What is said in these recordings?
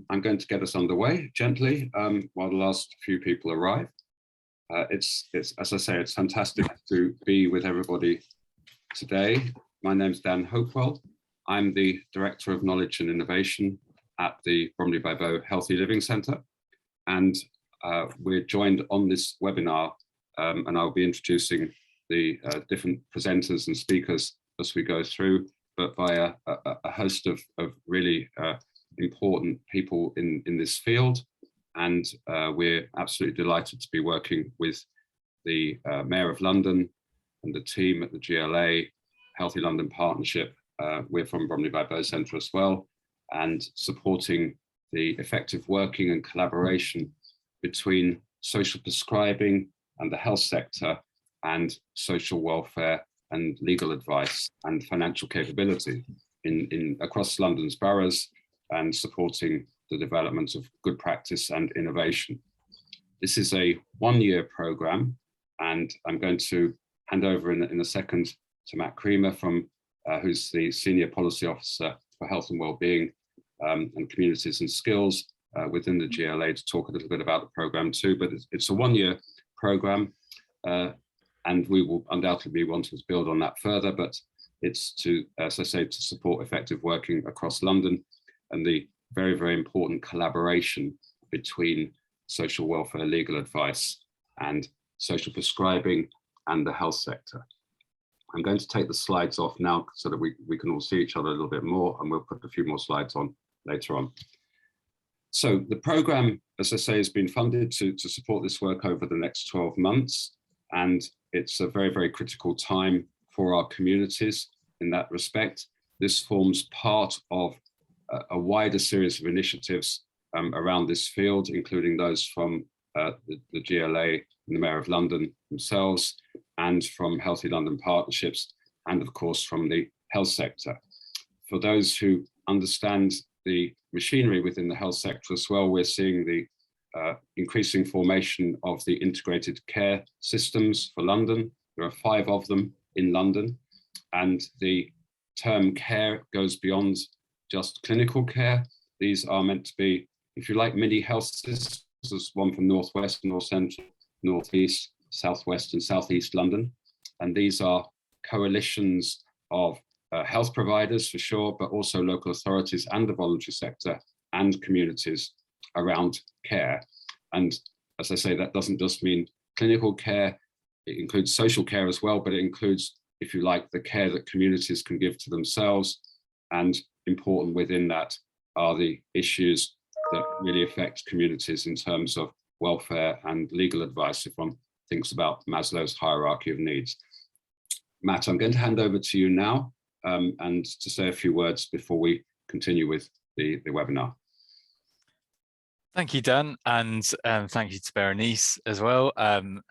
I'm going to get us underway gently while the last few people arrive. It's as I say, it's fantastic to be with everybody today. My name's Dan Hopewell. I'm the Director of Knowledge and Innovation at the Bromley by Bow Healthy Living Centre. And we're joined on this webinar, and I'll be introducing the different presenters and speakers as we go through, but by a host of really important people in this field. And we're absolutely delighted to be working with the Mayor of London and the team at the GLA, Healthy London Partnership. We're from Bromley by Bow Centre as well, and supporting the effective working and collaboration between social prescribing and the health sector and social welfare and legal advice and financial capability across London's boroughs, and supporting the development of good practice and innovation. This is a one-year programme, and I'm going to hand over in a second to Matt Creamer, who's the Senior Policy Officer for Health and Wellbeing and Communities and Skills within the GLA, to talk a little bit about the programme too. But it's a one-year programme, and we will undoubtedly want to build on that further, but it's to, as I say, to support effective working across London and the very, very important collaboration between social welfare legal advice and social prescribing and the health sector. I'm going to take the slides off now so that we can all see each other a little bit more, and we'll put a few more slides on later on. So the programme, as I say, has been funded to support this work over the next 12 months. And it's a very, very critical time for our communities in that respect. This forms part of a wider series of initiatives around this field, including those from the GLA and the Mayor of London themselves, and from Healthy London Partnerships, and of course from the health sector. For those who understand the machinery within the health sector as well, we're seeing the increasing formation of the integrated care systems for London. There are 5 of them in London, and the term care goes beyond just clinical care. These are meant to be, if you like, mini health systems. There's one from Northwest, North Central, Northeast, Southwest and Southeast London. And these are coalitions of health providers for sure, but also local authorities and the voluntary sector and communities around care. And as I say, that doesn't just mean clinical care, it includes social care as well, but it includes, if you like, the care that communities can give to themselves. And important within that are the issues that really affect communities in terms of welfare and legal advice, if one thinks about Maslow's hierarchy of needs. Matt, I'm going to hand over to you now and to say a few words before we continue with the webinar. Thank you, Dan, and thank you to Berenice as well, and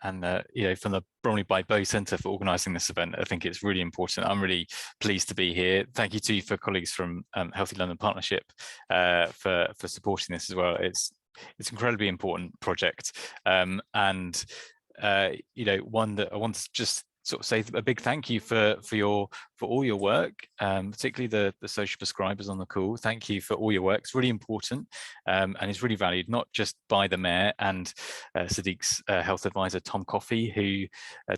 you know, from the Bromley by Bow Centre for organising this event. I think it's really important. I'm really pleased to be here. Thank you to you for colleagues from Healthy London Partnership for supporting this as well. It's an incredibly important project, and you know, one that I want to just sort of say a big thank you for all your work, particularly the social prescribers on the call. Thank you for all your work. It's really important, and it's really valued not just by the Mayor and Sadiq's health advisor Tom Coffey, who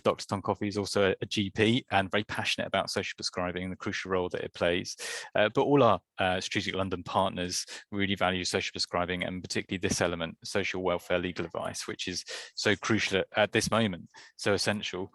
Dr. Tom Coffey is also a GP and very passionate about social prescribing and the crucial role that it plays, but all our strategic London partners really value social prescribing, and particularly this element, social welfare legal advice, which is so crucial at this moment, so essential.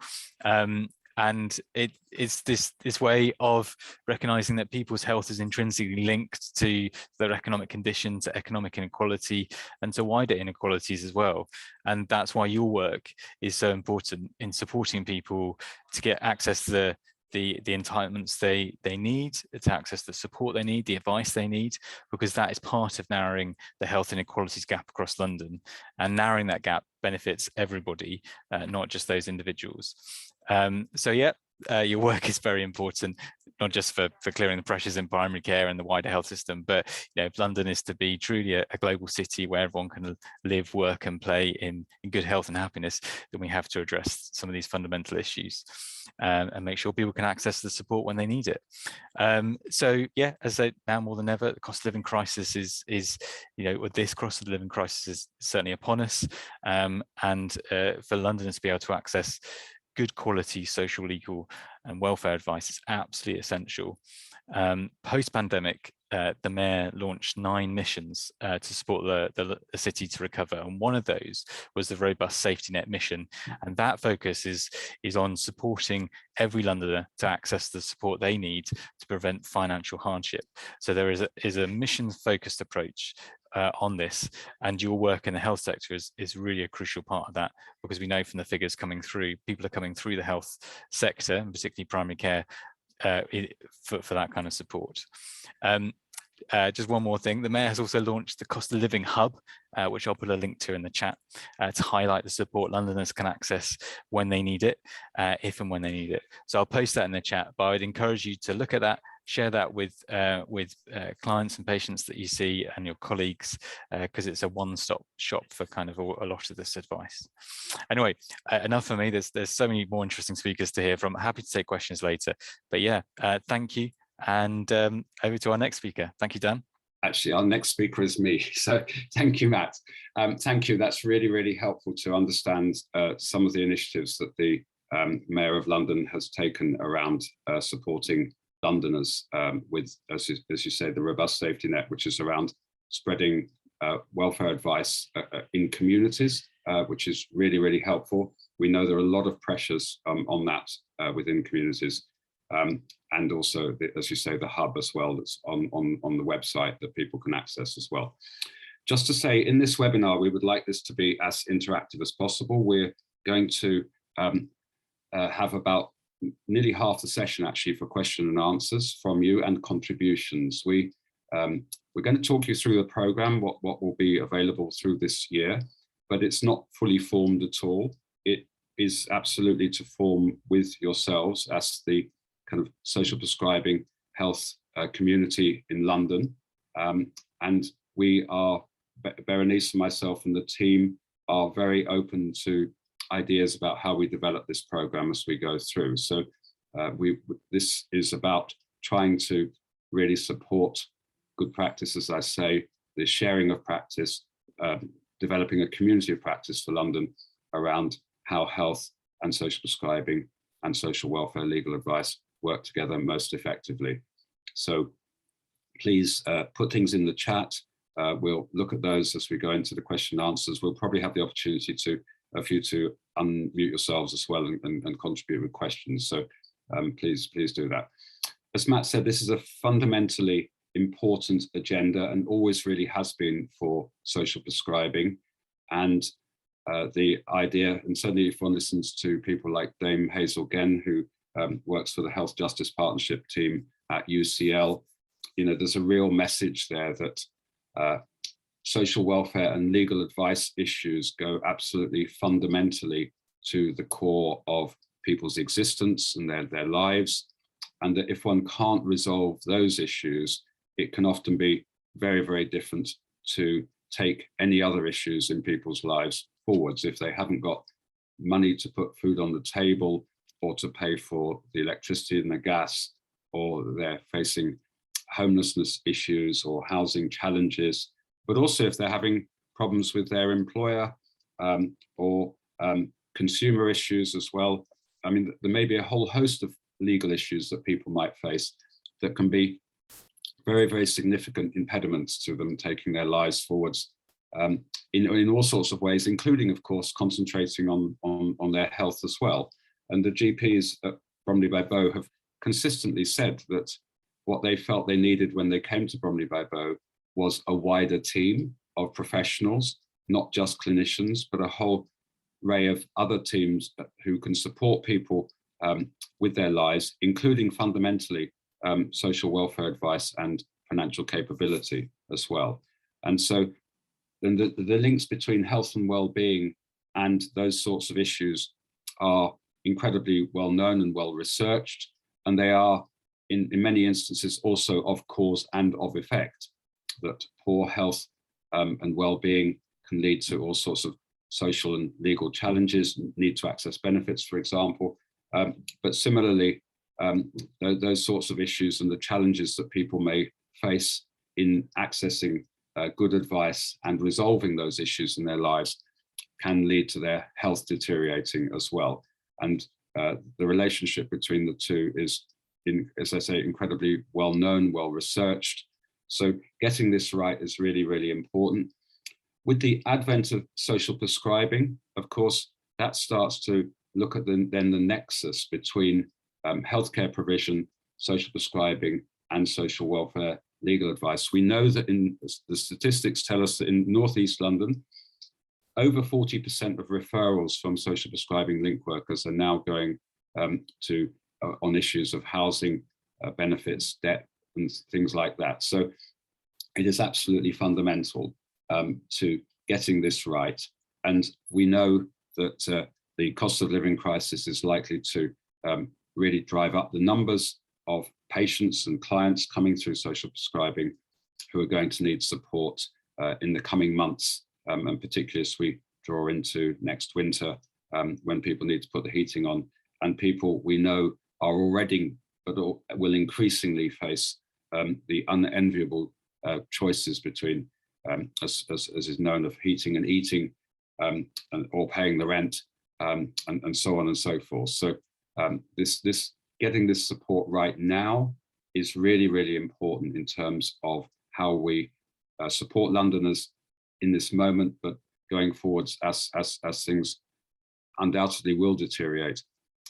And it is this way of recognizing that people's health is intrinsically linked to their economic condition, to economic inequality, and to wider inequalities as well. And that's why your work is so important in supporting people to get access to the entitlements they need, to access the support they need, the advice they need, because that is part of narrowing the health inequalities gap across London. And narrowing that gap benefits everybody, not just those individuals. So yeah, your work is very important, not just for clearing the pressures in primary care and the wider health system, but if London is to be truly a global city where everyone can live, work and play in good health and happiness, then we have to address some of these fundamental issues and make sure people can access the support when they need it. So yeah, as I say, now more than ever, the cost of living crisis is with this cost of living crisis is certainly upon us, and for Londoners to be able to access good quality social, legal and welfare advice is absolutely essential. Post-pandemic, the Mayor launched 9 missions to support the city to recover, and one of those was the robust safety net mission, and that focus is on supporting every Londoner to access the support they need to prevent financial hardship. So there is a mission-focused approach on this, and your work in the health sector is really a crucial part of that, because we know from the figures coming through, people are coming through the health sector, and particularly primary care, for that kind of support. Just one more thing, the Mayor has also launched the Cost of Living Hub, which I'll put a link to in the chat, to highlight the support Londoners can access when they need it, if and when they need it. So I'll post that in the chat, but I'd encourage you to look at that, share that with clients and patients that you see and your colleagues, because it's a one-stop shop for kind of a lot of this advice. Anyway, enough for me. There's so many more interesting speakers to hear from. Happy to take questions later, but yeah, thank you. And over to our next speaker. Thank you, Dan. Actually, our next speaker is me. So thank you, Matt. Thank you. That's really, really helpful to understand some of the initiatives that the Mayor of London has taken around supporting Londoners with, as you say, the robust safety net, which is around spreading welfare advice in communities, which is really, really helpful. We know there are a lot of pressures on that within communities. And also, as you say, the hub as well, that's on the website that people can access as well. Just to say, in this webinar, we would like this to be as interactive as possible. We're going to have about nearly half the session actually for question and answers from you and contributions. We're going to talk you through the program, what will be available through this year, but it's not fully formed at all. It is absolutely to form with yourselves as the kind of social prescribing health community in London. And we are, Berenice and myself and the team are very open to ideas about how we develop this program as we go through. So this is about trying to really support good practice, as I say, the sharing of practice, developing a community of practice for London around how health and social prescribing and social welfare legal advice work together most effectively. So please put things in the chat. We'll look at those as we go into the question and answers. We'll probably have the opportunity for you to unmute yourselves as well and contribute with questions. So please do that. As Matt said, this is a fundamentally important agenda and always really has been for social prescribing. And the idea, and certainly if one listens to people like Dame Hazel Genn, who works for the Health Justice Partnership team at UCL, there's a real message there that social welfare and legal advice issues go absolutely fundamentally to the core of people's existence and their lives, and that if one can't resolve those issues, it can often be very, very different to take any other issues in people's lives forwards. If they haven't got money to put food on the table, or to pay for the electricity and the gas, or they're facing homelessness issues or housing challenges, but also if they're having problems with their employer or consumer issues as well. I mean, there may be a whole host of legal issues that people might face that can be very, very significant impediments to them taking their lives forwards in all sorts of ways, including, of course, concentrating on their health as well. And the GPs at Bromley by Bow have consistently said that what they felt they needed when they came to Bromley by Bow was a wider team of professionals, not just clinicians, but a whole array of other teams who can support people with their lives, including fundamentally social welfare advice and financial capability as well. And so then the links between health and well-being and those sorts of issues are incredibly well known and well researched, and they are in many instances also of cause and of effect, that poor health and well-being can lead to all sorts of social and legal challenges, need to access benefits, for example. But similarly, those sorts of issues and the challenges that people may face in accessing good advice and resolving those issues in their lives can lead to their health deteriorating as well. And the relationship between the two is, as I say, incredibly well known, well researched. So getting this right is really, really important. With the advent of social prescribing, of course, that starts to look at then the nexus between healthcare provision, social prescribing, and social welfare legal advice. We know that the statistics tell us that in Northeast London, over 40% of referrals from social prescribing link workers are now going on issues of housing, benefits, debt, and things like that. So it is absolutely fundamental to getting this right. And we know that the cost of living crisis is likely to really drive up the numbers of patients and clients coming through social prescribing who are going to need support in the coming months, and particularly as we draw into next winter, when people need to put the heating on, and people we know are already, but will increasingly face the unenviable choices between, as is known, of heating and eating, or paying the rent, and so on and so forth. So this getting this support right now is really, really important in terms of how we support Londoners in this moment, but going forwards as things undoubtedly will deteriorate,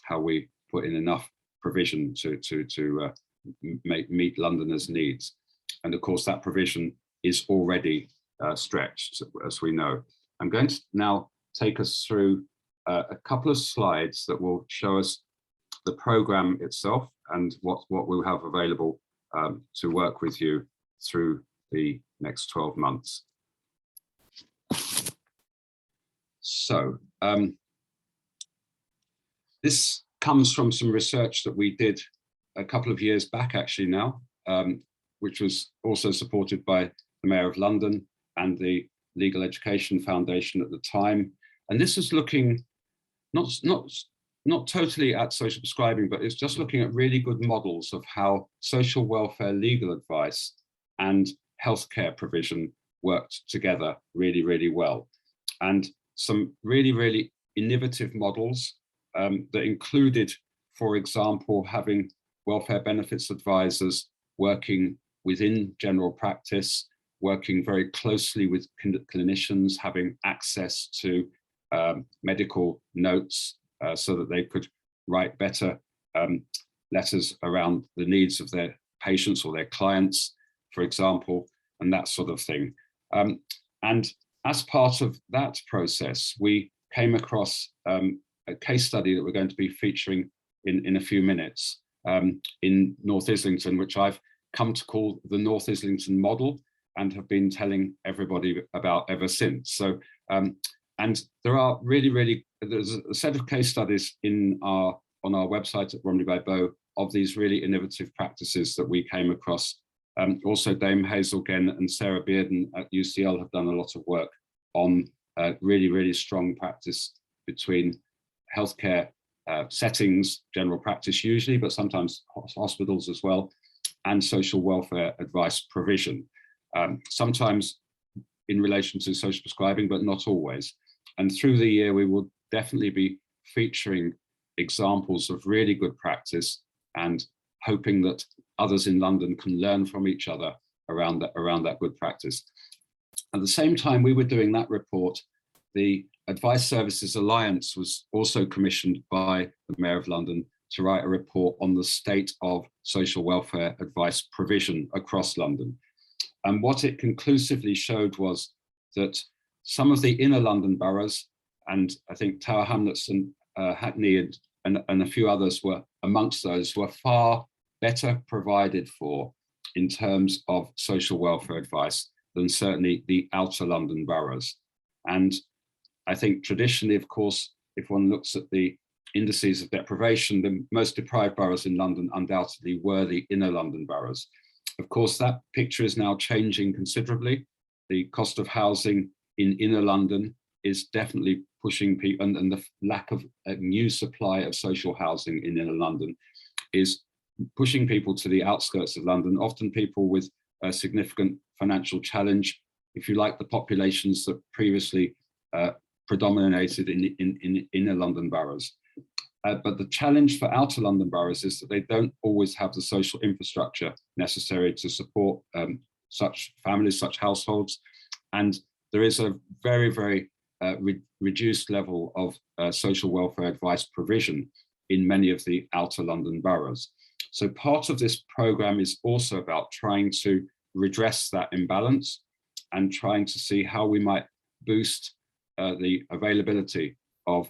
how we put in enough provision to meet Londoners' needs. And of course, that provision is already stretched, as we know. I'm going to now take us through a couple of slides that will show us the program itself and what we'll have available to work with you through the next 12 months. So this comes from some research that we did a couple of years back, actually now, which was also supported by the Mayor of London and the Legal Education Foundation at the time. And this is looking not totally at social prescribing, but it's just looking at really good models of how social welfare legal advice and healthcare provision worked together really, really well. And some really, really innovative models that included, for example, having welfare benefits advisors working within general practice, working very closely with clinicians, having access to medical notes so that they could write better letters around the needs of their patients or their clients, for example, and that sort of thing. And as part of that process, we came across a case study that we're going to be featuring in a few minutes in North Islington, which I've come to call the North Islington model and have been telling everybody about ever since. So, and there are there's a set of case studies on our website at Bromley by Bow of these really innovative practices that we came across. Also, Dame Hazel Genn and Sarah Bearden at UCL have done a lot of work on really, really strong practice between healthcare settings, general practice usually, but sometimes hospitals as well, and social welfare advice provision. Sometimes in relation to social prescribing, but not always. And through the year, we will definitely be featuring examples of really good practice and hoping that others in London can learn from each other around that good practice. At the same time we were doing that report, the Advice Services Alliance was also commissioned by the Mayor of London to write a report on the state of social welfare advice provision across London. And what it conclusively showed was that some of the inner London boroughs, and I think Tower Hamlets and Hackney and a few others were amongst those, were far better provided for in terms of social welfare advice than certainly the outer London boroughs. And I think traditionally, of course, if one looks at the indices of deprivation, the most deprived boroughs in London undoubtedly were the inner London boroughs. Of course, that picture is now changing considerably. The cost of housing in inner London is definitely pushing people, and the lack of a new supply of social housing in inner London is pushing people to the outskirts of London, often people with a significant financial challenge, if you like, the populations that previously predominated in inner London boroughs. But the challenge for outer London boroughs is that they don't always have the social infrastructure necessary to support such families, such households. And there is a very, very reduced level of social welfare advice provision in many of the outer London boroughs. So part of this programme is also about trying to redress that imbalance and trying to see how we might boost the availability of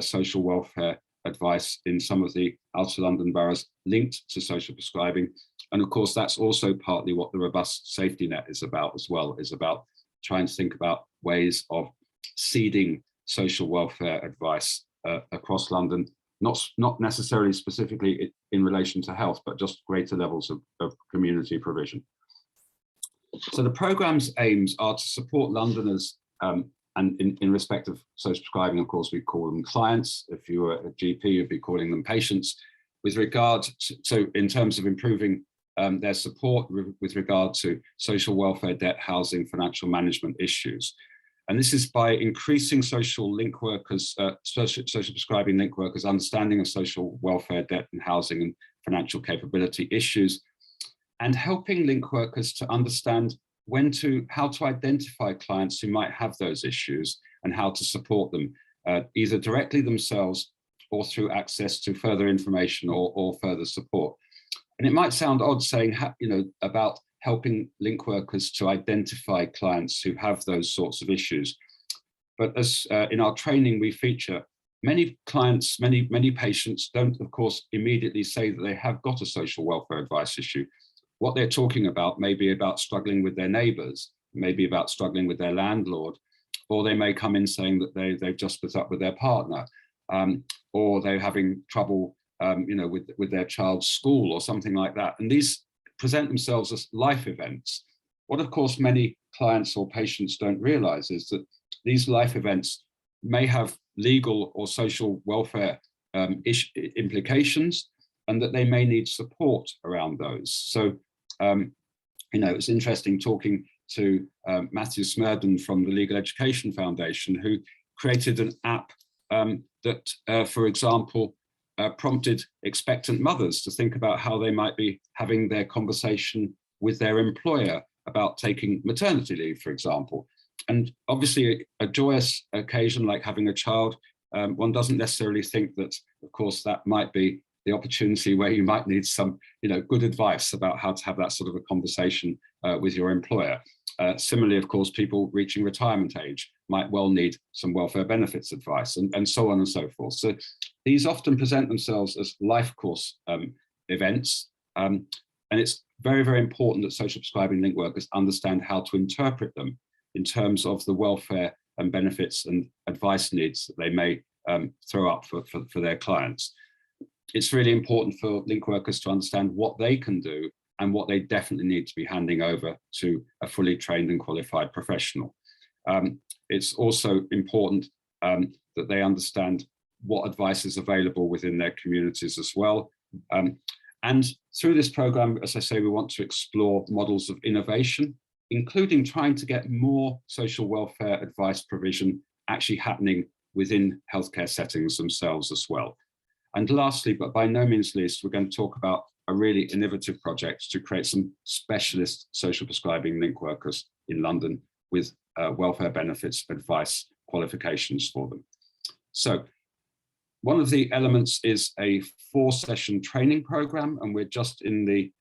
social welfare advice in some of the outer London boroughs linked to social prescribing. And of course, that's also partly what the robust safety net is about as well, is about trying to think about ways of seeding social welfare advice across London, not necessarily specifically in relation to health, but just greater levels of community provision. So the programme's aims are to support Londoners, and in respect of social prescribing, of course, we call them clients. If you were a GP, you'd be calling them patients. With regard to, so in terms of improving their support with regard to social welfare, debt, housing, financial management issues. And this is by increasing social link workers, social prescribing link workers' understanding of social welfare, debt and housing and financial capability issues, and helping link workers to understand how to identify clients who might have those issues and how to support them, either directly themselves or through access to further information or further support. And it might sound odd saying, about helping link workers to identify clients who have those sorts of issues. But as in our training, we feature many clients, many patients don't, of course, immediately say that they have got a social welfare advice issue. What they're talking about may be about struggling with their neighbours, maybe about struggling with their landlord, or they may come in saying that they've just split up with their partner, or they're having trouble with their child's school or something like that. And these present themselves as life events. What, of course, many clients or patients don't realise is that these life events may have legal or social welfare implications, and that they may need support around those. So, it's interesting talking to Matthew Smerdon from the Legal Education Foundation, who created an app that, for example, prompted expectant mothers to think about how they might be having their conversation with their employer about taking maternity leave, for example. And obviously a joyous occasion like having a child, one doesn't necessarily think that, of course, that might be the opportunity where you might need some, good advice about how to have that sort of a conversation with your employer. Similarly, of course, people reaching retirement age might well need some welfare benefits advice, and so on and so forth. So these often present themselves as life course events, and it's very, very important that social prescribing link workers understand how to interpret them in terms of the welfare and benefits and advice needs that they may throw up for their clients. It's really important for link workers to understand what they can do and what they definitely need to be handing over to a fully trained and qualified professional. It's also important that they understand what advice is available within their communities as well. And through this programme, as I say, we want to explore models of innovation, including trying to get more social welfare advice provision actually happening within healthcare settings themselves as well. And lastly, but by no means least, we're going to talk about a really innovative project to create some specialist social prescribing link workers in London with welfare benefits advice qualifications for them. So one of the elements is a 4-session training program, and we're just in the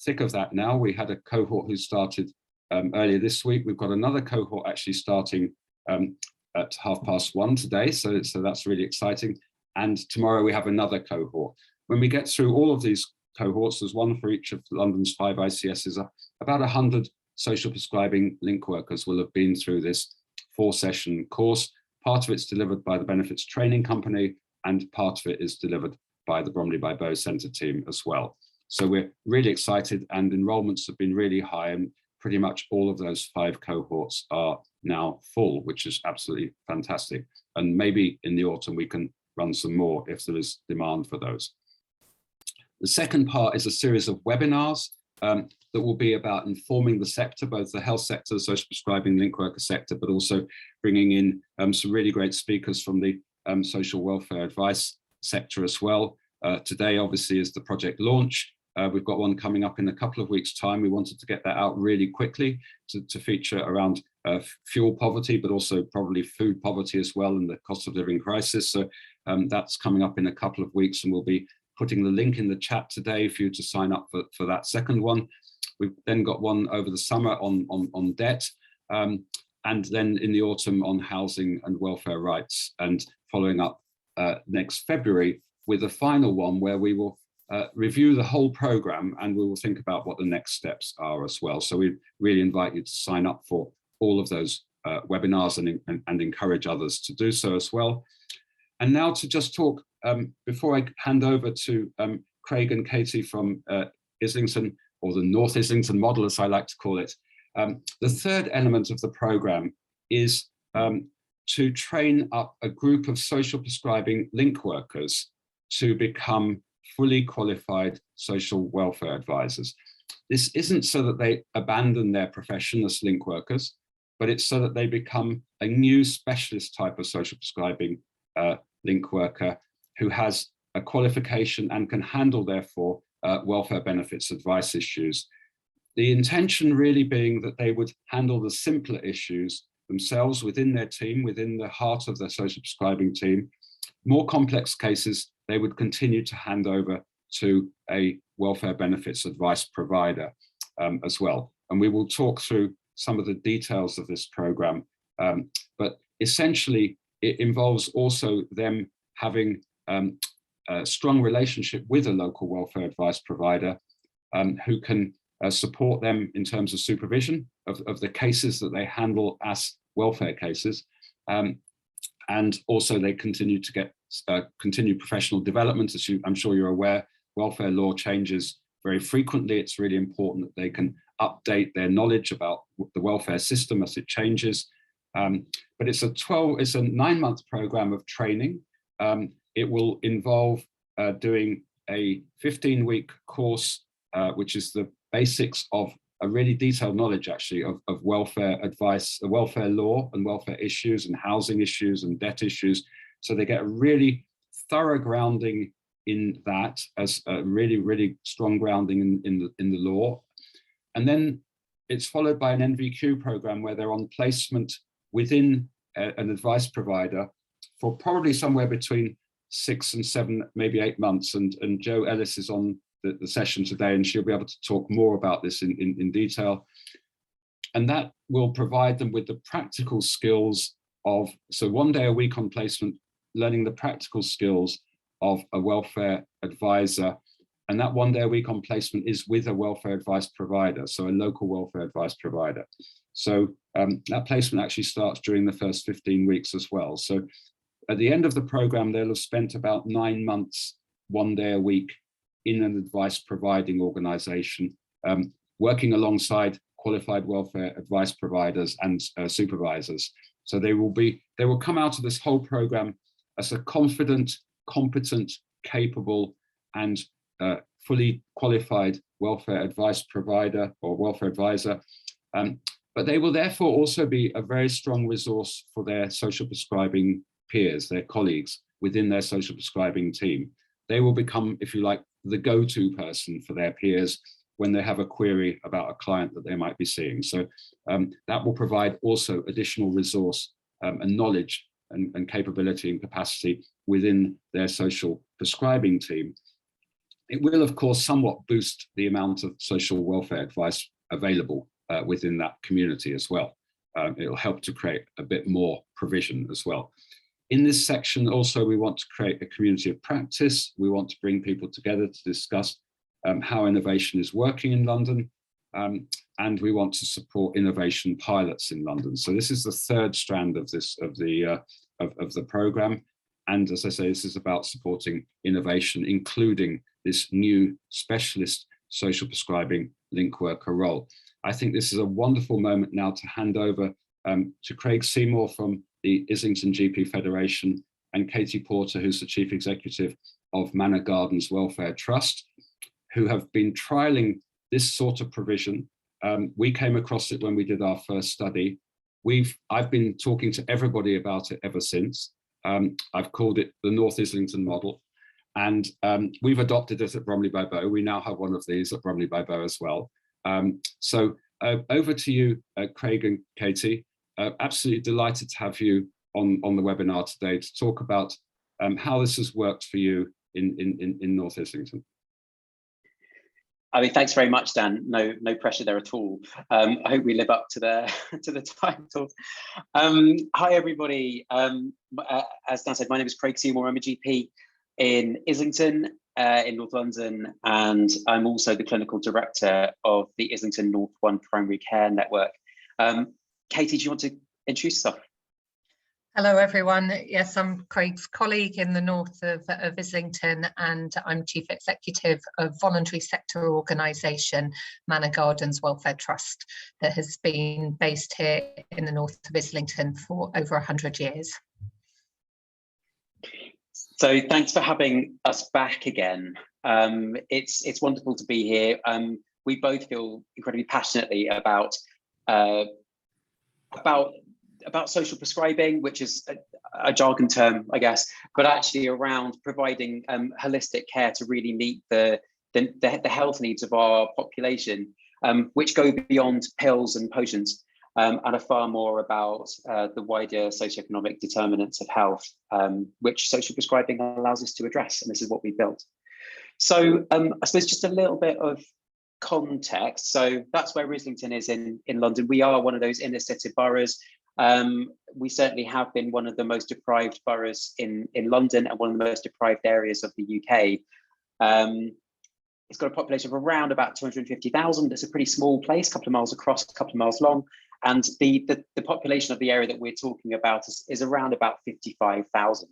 thick of that now. We had a cohort who started earlier this week. We've got another cohort actually starting at 1:30 today, so that's really exciting. And tomorrow we have another cohort. When we get through all of these cohorts, there's one for each of London's 5 ICSs, about 100 social prescribing link workers will have been through this 4-session course. Part of it's delivered by the Benefits Training Company, and part of it is delivered by the Bromley by Bow Centre team as well. So we're really excited, and enrolments have been really high, and pretty much all of those 5 cohorts are now full, which is absolutely fantastic. And maybe in the autumn we can run some more if there is demand for those. The second part is a series of webinars that will be about informing the sector, both the health sector, social prescribing, link worker sector, but also bringing in some really great speakers from the social welfare advice sector as well. Today, obviously, is the project launch. We've got one coming up in a couple of weeks' time. We wanted to get that out really quickly to feature around fuel poverty, but also probably food poverty as well, and the cost of living crisis. So that's coming up in a couple of weeks, and we'll be putting the link in the chat today for you to sign up for that second one. We've then got one over the summer on debt, and then in the autumn on housing and welfare rights, and following up next February with a final one where we will review the whole program, and we will think about what the next steps are as well. So we really invite you to sign up for all of those webinars and encourage others to do so as well. And now to just talk, before I hand over to Craig and Katie from Islington, or the North Islington model, as I like to call it. The third element of the program is to train up a group of social prescribing link workers to become fully qualified social welfare advisors. This isn't so that they abandon their profession as link workers, but it's so that they become a new specialist type of social prescribing link worker who has a qualification and can handle, therefore, welfare benefits advice issues. The intention really being that they would handle the simpler issues themselves within their team, within the heart of their social prescribing team. More complex cases, they would continue to hand over to a welfare benefits advice provider as well. And we will talk through some of the details of this program, but essentially it involves also them having a strong relationship with a local welfare advice provider who can support them in terms of supervision of the cases that they handle as welfare cases. And also they continue to get continued professional development. As I'm sure you're aware, welfare law changes very frequently. It's really important that they can update their knowledge about the welfare system as it changes. But it's a 9-month program of training. It will involve doing a 15-week course, which is the basics of a really detailed knowledge, actually, of welfare advice, welfare law and welfare issues and housing issues and debt issues. So they get a really thorough grounding in that, as a really, really strong grounding in the law. And then it's followed by an NVQ program where they're on placement within an advice provider for probably somewhere between 6 and 7, maybe 8 months. And Jo Ellis is on the session today, and she'll be able to talk more about this in detail. And that will provide them with the practical skills of, so 1 day a week on placement, learning the practical skills of a welfare advisor. And that 1 day a week on placement is with a welfare advice provider, so a local welfare advice provider. So that placement actually starts during the first 15 weeks as well. So at the end of the program, they'll have spent about 9 months, 1 day a week in an advice providing organization, working alongside qualified welfare advice providers and supervisors. So they will come out of this whole program as a confident, competent, capable, and fully qualified welfare advice provider or welfare advisor. But they will therefore also be a very strong resource for their social prescribing peers, their colleagues within their social prescribing team. They will become, if you like, the go-to person for their peers when they have a query about a client that they might be seeing. So that will provide also additional resource and knowledge and capability and capacity within their social prescribing team. It will, of course, somewhat boost the amount of social welfare advice available within that community as well. It'll help to create a bit more provision as well. In this section also, we want to create a community of practice. We want to bring people together to discuss how innovation is working in London, and we want to support innovation pilots in London. So this is the third strand of the program. And as I say, this is about supporting innovation, including this new specialist social prescribing link worker role. I think this is a wonderful moment now to hand over to Craig Seymour from the Islington GP Federation and Katie Porter, who's the Chief Executive of Manor Gardens Welfare Trust, who have been trialling this sort of provision. We came across it when we did our first study. I've been talking to everybody about it ever since. I've called it the North Islington model, and we've adopted it at Bromley by Bow. We now have one of these at Bromley by Bow as well. So over to you, Craig and Katie. Absolutely delighted to have you on the webinar today to talk about how this has worked for you in North Islington. I mean, thanks very much, Dan. No pressure there at all. I hope we live up to the title. Hi, everybody. As Dan said, my name is Craig Seymour. I'm a GP in Islington, in North London, and I'm also the clinical director of the Islington North 1 Primary Care Network. Katie, do you want to introduce yourself? Hello, everyone. Yes, I'm Craig's colleague in the north of Islington, and I'm Chief Executive of voluntary sector organisation Manor Gardens Welfare Trust that has been based here in the north of Islington for over 100 years. So thanks for having us back again. It's wonderful to be here. We both feel incredibly passionately about social prescribing, which is a jargon term, I guess, but actually around providing holistic care to really meet the health needs of our population, which go beyond pills and potions, and are far more about the wider socioeconomic determinants of health, which social prescribing allows us to address, and this is what we built. So I suppose just a little bit of context. So that's where Islington is in London. We are one of those inner city boroughs. We certainly have been one of the most deprived boroughs in London and one of the most deprived areas of the UK. It's got a population of around about 250,000. It's a pretty small place, a couple of miles across, a couple of miles long. And the population of the area that we're talking about is around about 55,000.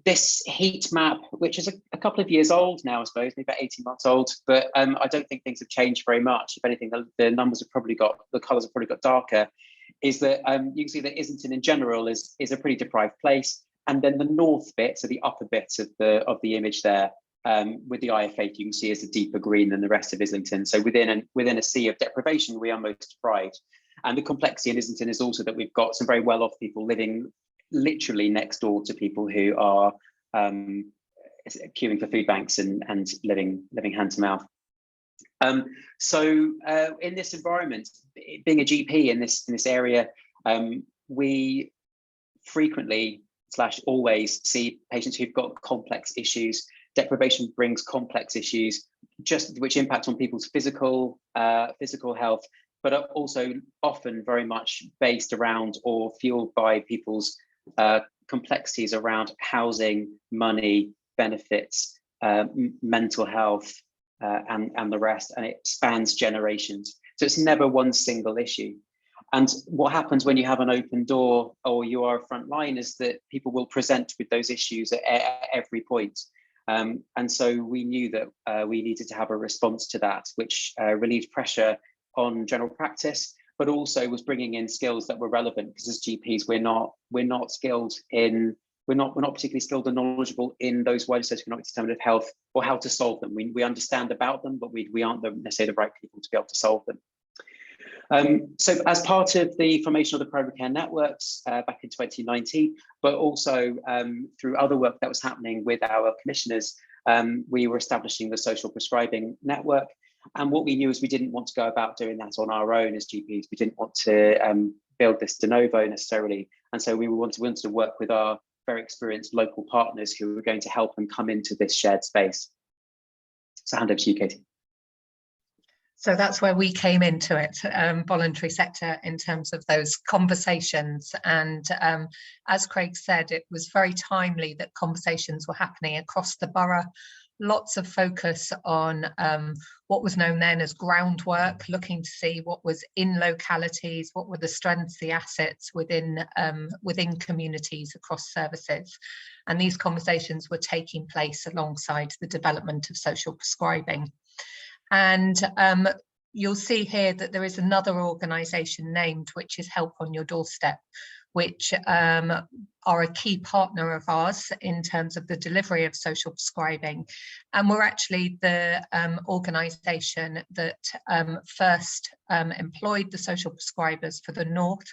This heat map, which is a couple of years old now, I suppose, maybe about 18 months old, but I don't think things have changed very much. If anything, the numbers have probably got, the colours have probably got darker, is that you can see that Islington in general is a pretty deprived place. And then the north bit, so the upper bits of the image there, with the IF8, you can see is a deeper green than the rest of Islington. So within a sea of deprivation, we are most deprived. And the complexity in Islington is also that we've got some very well-off people living literally next door to people who are queuing for food banks and living hand to mouth. So in this environment, being a GP in this area, we frequently / always see patients who've got complex issues. Deprivation brings complex issues, which impact on people's physical health, but are also often very much based around or fueled by people's complexities around housing, money, benefits, mental health, and the rest, and it spans generations. So it's never one single issue. And what happens when you have an open door or you are a front line is that people will present with those issues at every point. And so we knew that we needed to have a response to that, which relieved pressure on general practice, but also was bringing in skills that were relevant, because as GPs, we're not particularly skilled and knowledgeable in those wider socioeconomic determinants of health or how to solve them. We understand about them, but we aren't necessarily the right people to be able to solve them. So as part of the formation of the primary care networks back in 2019, but also through other work that was happening with our commissioners, we were establishing the social prescribing network. And what we knew is we didn't want to go about doing that on our own as GPs. We didn't want to build this de novo necessarily. And so we wanted to work with our very experienced local partners who were going to help and come into this shared space. So hand over to you, Katie. So that's where we came into it, voluntary sector, in terms of those conversations. And as Craig said, it was very timely that conversations were happening across the borough lots of focus on what was known then as groundwork, looking to see what was in localities, what were the strengths, the assets within communities across services. And these conversations were taking place alongside the development of social prescribing. And you'll see here that there is another organisation named, which is Help on Your Doorstep, which are a key partner of ours in terms of the delivery of social prescribing. And we're actually the organisation that first employed the social prescribers for the North.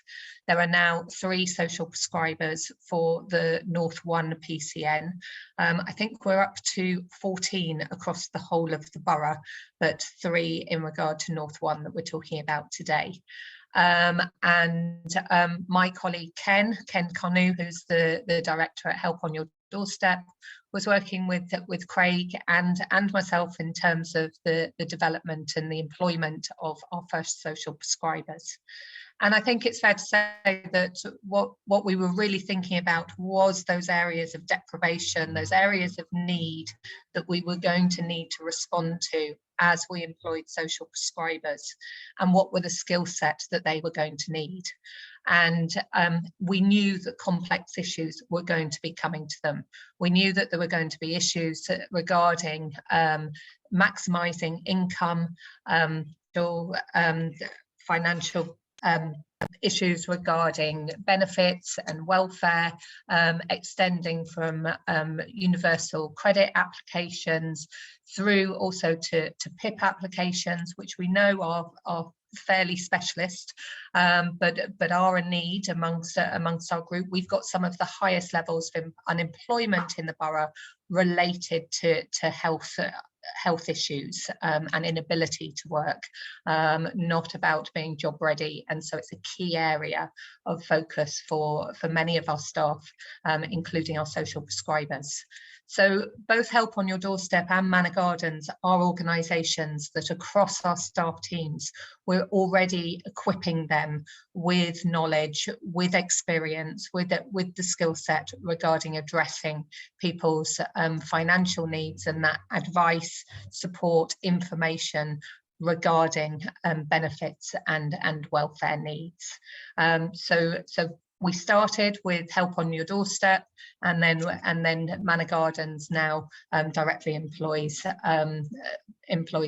There are now 3 social prescribers for the North 1 PCN. I think we're up to 14 across the whole of the borough, but 3 in regard to North 1 that we're talking about today. My colleague Ken Conu, who's the director at Help on Your Doorstep, was working with Craig and myself in terms of the development and the employment of our first social prescribers. And I think it's fair to say that what we were really thinking about was those areas of deprivation, those areas of need that we were going to need to respond to as we employed social prescribers, and what were the skill sets that they were going to need. And we knew that complex issues were going to be coming to them. We knew that there were going to be issues regarding maximising income, financial issues regarding benefits and welfare, extending from universal credit applications through also to PIP applications, which we know are fairly specialist, but are a need amongst our group. We've got some of the highest levels of unemployment in the borough related to health issues and inability to work, not about being job ready. And so it's a key area of focus for many of our staff, including our social prescribers. So both Help on Your Doorstep and Manor Gardens are organisations that across our staff teams, we're already equipping them with knowledge, with experience, with the skill set regarding addressing people's financial needs, and that advice, support, information regarding benefits and welfare needs. So we started with Help on Your Doorstep, and then Manor Gardens now directly employs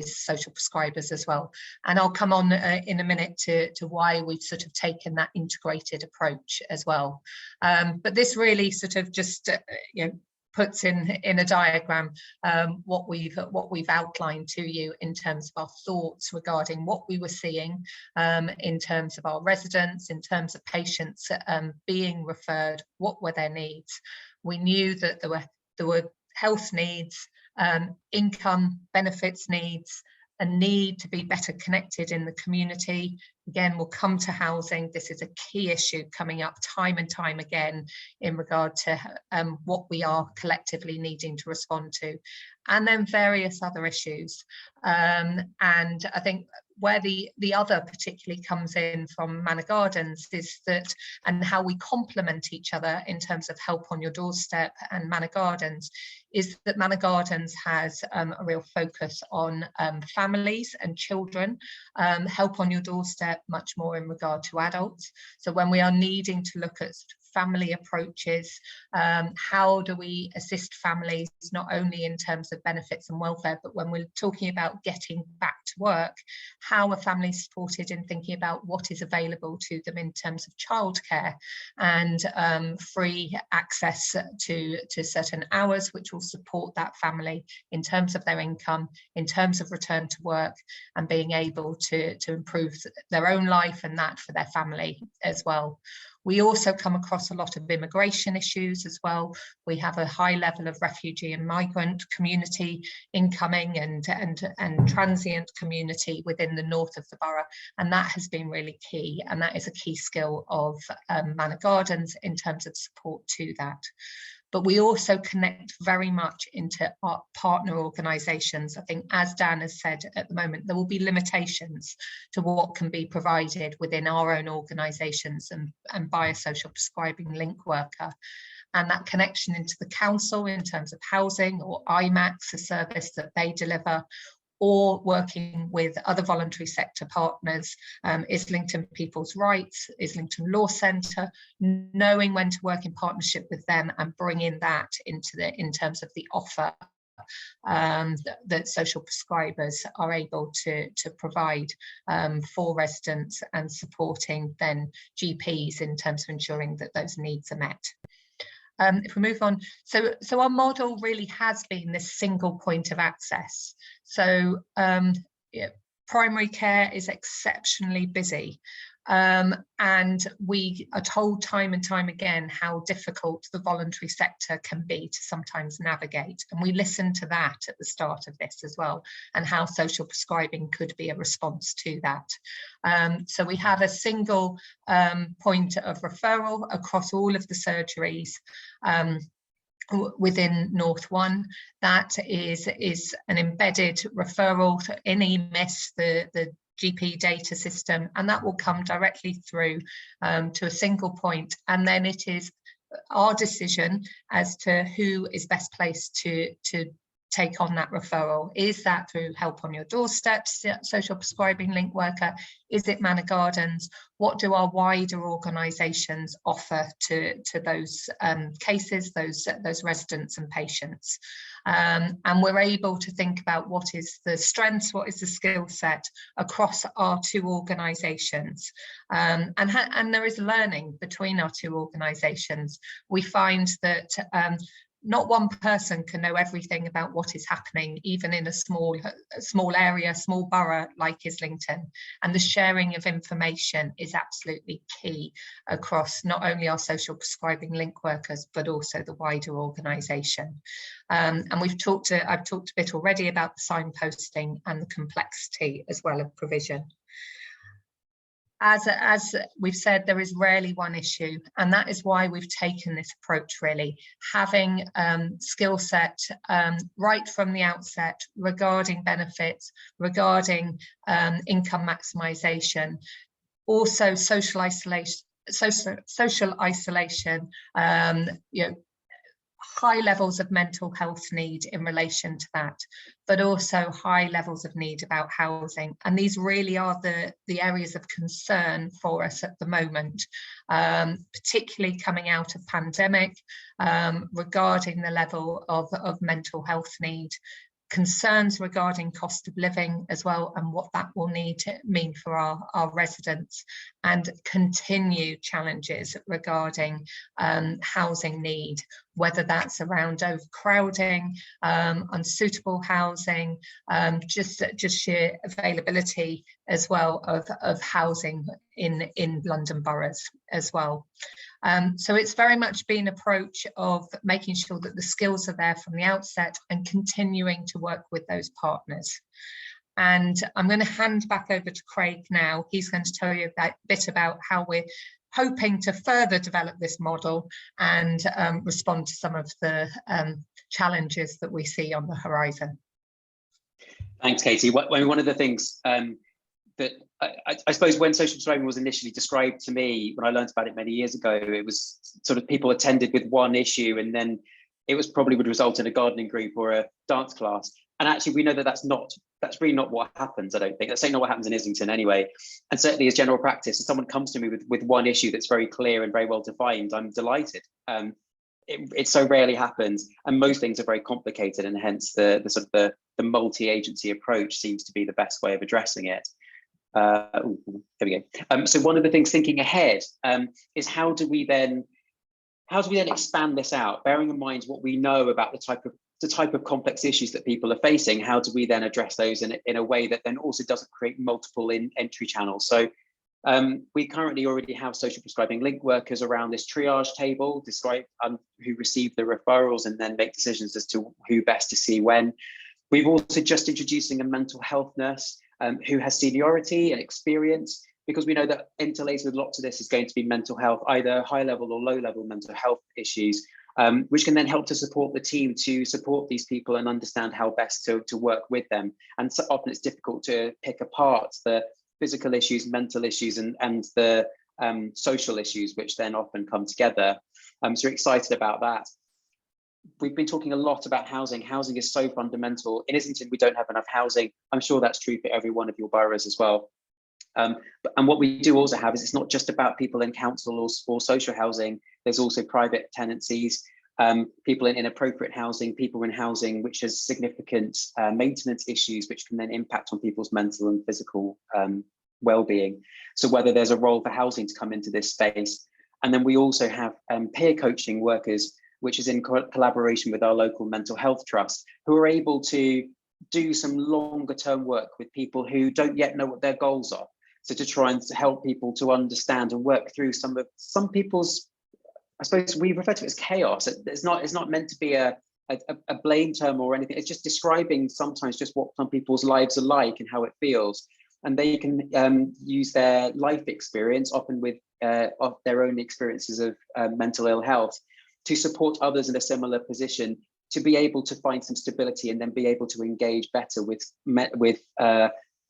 social prescribers as well. And I'll come on in a minute to why we've sort of taken that integrated approach as well. But this really sort of just puts in a diagram what we've outlined to you in terms of our thoughts regarding what we were seeing in terms of our residents, in terms of patients being referred, what were their needs. We knew that there were health needs, income, benefits needs, a need to be better connected in the community. Again, we'll come to housing. This is a key issue coming up time and time again in regard to what we are collectively needing to respond to. And then various other issues. And I think where the other particularly comes in from Manor Gardens is that, and how we complement each other in terms of Help on Your Doorstep and Manor Gardens, is that Manor Gardens has a real focus on families and children. Help on Your Doorstep much more in regard to adults. So when we are needing to look at family approaches, how do we assist families not only in terms of benefits and welfare, but when we're talking about getting back to work, how are families supported in thinking about what is available to them in terms of childcare and free access to certain hours which will support that family in terms of their income, in terms of return to work, and being able to improve their own life and that for their family as well. We also come across a lot of immigration issues as well. We have a high level of refugee and migrant community incoming and transient community within the north of the borough, and that has been really key, and that is a key skill of Manor Gardens in terms of support to that. but we also connect very much into our partner organisations. I think, as Dan has said, at the moment, there will be limitations to what can be provided within our own organisations and by a social prescribing link worker. And that connection into the council in terms of housing, or IMAX, a service that they deliver, or working with other voluntary sector partners, Islington People's Rights, Islington Law Centre, knowing when to work in partnership with them and bringing that in terms of the offer that social prescribers are able to provide for residents, and supporting then GPs in terms of ensuring that those needs are met. If we move on, so our model really has been this single point of access. So primary care is exceptionally busy, and we are told time and time again how difficult the voluntary sector can be to sometimes navigate, and we listened to that at the start of this as well, and how social prescribing could be a response to that. So we have a single point of referral across all of the surgeries within North 1. That is an embedded referral in EMIS, the GP data system, and that will come directly through to a single point, and then it is our decision as to who is best placed to take on that referral. Is that through Help on Your Doorstep, social prescribing link worker? Is it Manor Gardens? What do our wider organisations offer to those cases, those residents and patients? And we're able to think about what is the strengths, what is the skill set across our two organisations. And there is learning between our two organisations. We find that not one person can know everything about what is happening, even in a small area, small borough like Islington. And the sharing of information is absolutely key across not only our social prescribing link workers, but also the wider organisation. And I've talked a bit already about the signposting and the complexity as well of provision. As we've said, there is rarely one issue, and that is why we've taken this approach, really, having skill set right from the outset regarding benefits, regarding income maximisation, also social isolation, high levels of mental health need in relation to that, but also high levels of need about housing. And these really are the areas of concern for us at the moment, particularly coming out of pandemic, regarding the level of mental health need, concerns regarding cost of living as well, and what that will need to mean for our residents, and continued challenges regarding housing need, whether that's around overcrowding, unsuitable housing, just sheer availability as well of housing in London boroughs as well. So it's very much been an approach of making sure that the skills are there from the outset and continuing to work with those partners. And I'm going to hand back over to Craig now. He's going to tell you a bit about how we're hoping to further develop this model and respond to some of the challenges that we see on the horizon. Thanks, Katie. One of the things that I suppose when social prescribing was initially described to me, when I learned about it many years ago, it was sort of people attended with one issue, and then it was probably would result in a gardening group or a dance class. And actually, we know that that's really not what happens. I don't think that's not what happens in Islington anyway. And certainly, as general practice, if someone comes to me with one issue that's very clear and very well defined, I'm delighted. It so rarely happens, and most things are very complicated, and hence the sort of the multi-agency approach seems to be the best way of addressing it. There we go. So one of the things thinking ahead is how do we then expand this out, bearing in mind what we know about the type of complex issues that people are facing. How do we then address those in a way that then also doesn't create multiple entry channels? So we currently already have social prescribing link workers around this triage table, describe who receive the referrals and then make decisions as to who best to see when. We've also just introducing a mental health nurse who has seniority and experience, because we know that interlaced with lots of this is going to be mental health, either high level or low level mental health issues. which can then help to support the team to support these people and understand how best to work with them. And so often it's difficult to pick apart the physical issues, mental issues, and the social issues, which then often come together. So we're excited about that. We've been talking a lot about housing. Housing is so fundamental. In Islington, we don't have enough housing. I'm sure that's true for every one of your boroughs as well. And what we do also have is it's not just about people in council or social housing. There's also private tenancies, people in inappropriate housing, people in housing which has significant maintenance issues, which can then impact on people's mental and physical well-being. So whether there's a role for housing to come into this space. And then we also have peer coaching workers, which is in collaboration with our local mental health trust, who are able to do some longer term work with people who don't yet know what their goals are. So to try and help people to understand and work through some people's, I suppose we refer to it as chaos. It's not meant to be a blame term or anything. It's just describing sometimes just what some people's lives are like and how it feels. And they can use their life experience, often with of their own experiences of mental ill health, to support others in a similar position, to be able to find some stability and then be able to engage better with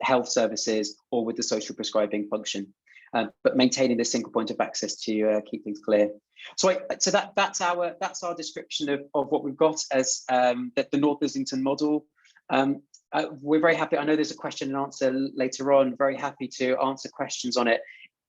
health services or with the social prescribing function, but maintaining the single point of access to keep things clear. So that's our description of what we've got as the North Islington model. We're very happy. I know there's a question and answer later on. Very happy to answer questions on it.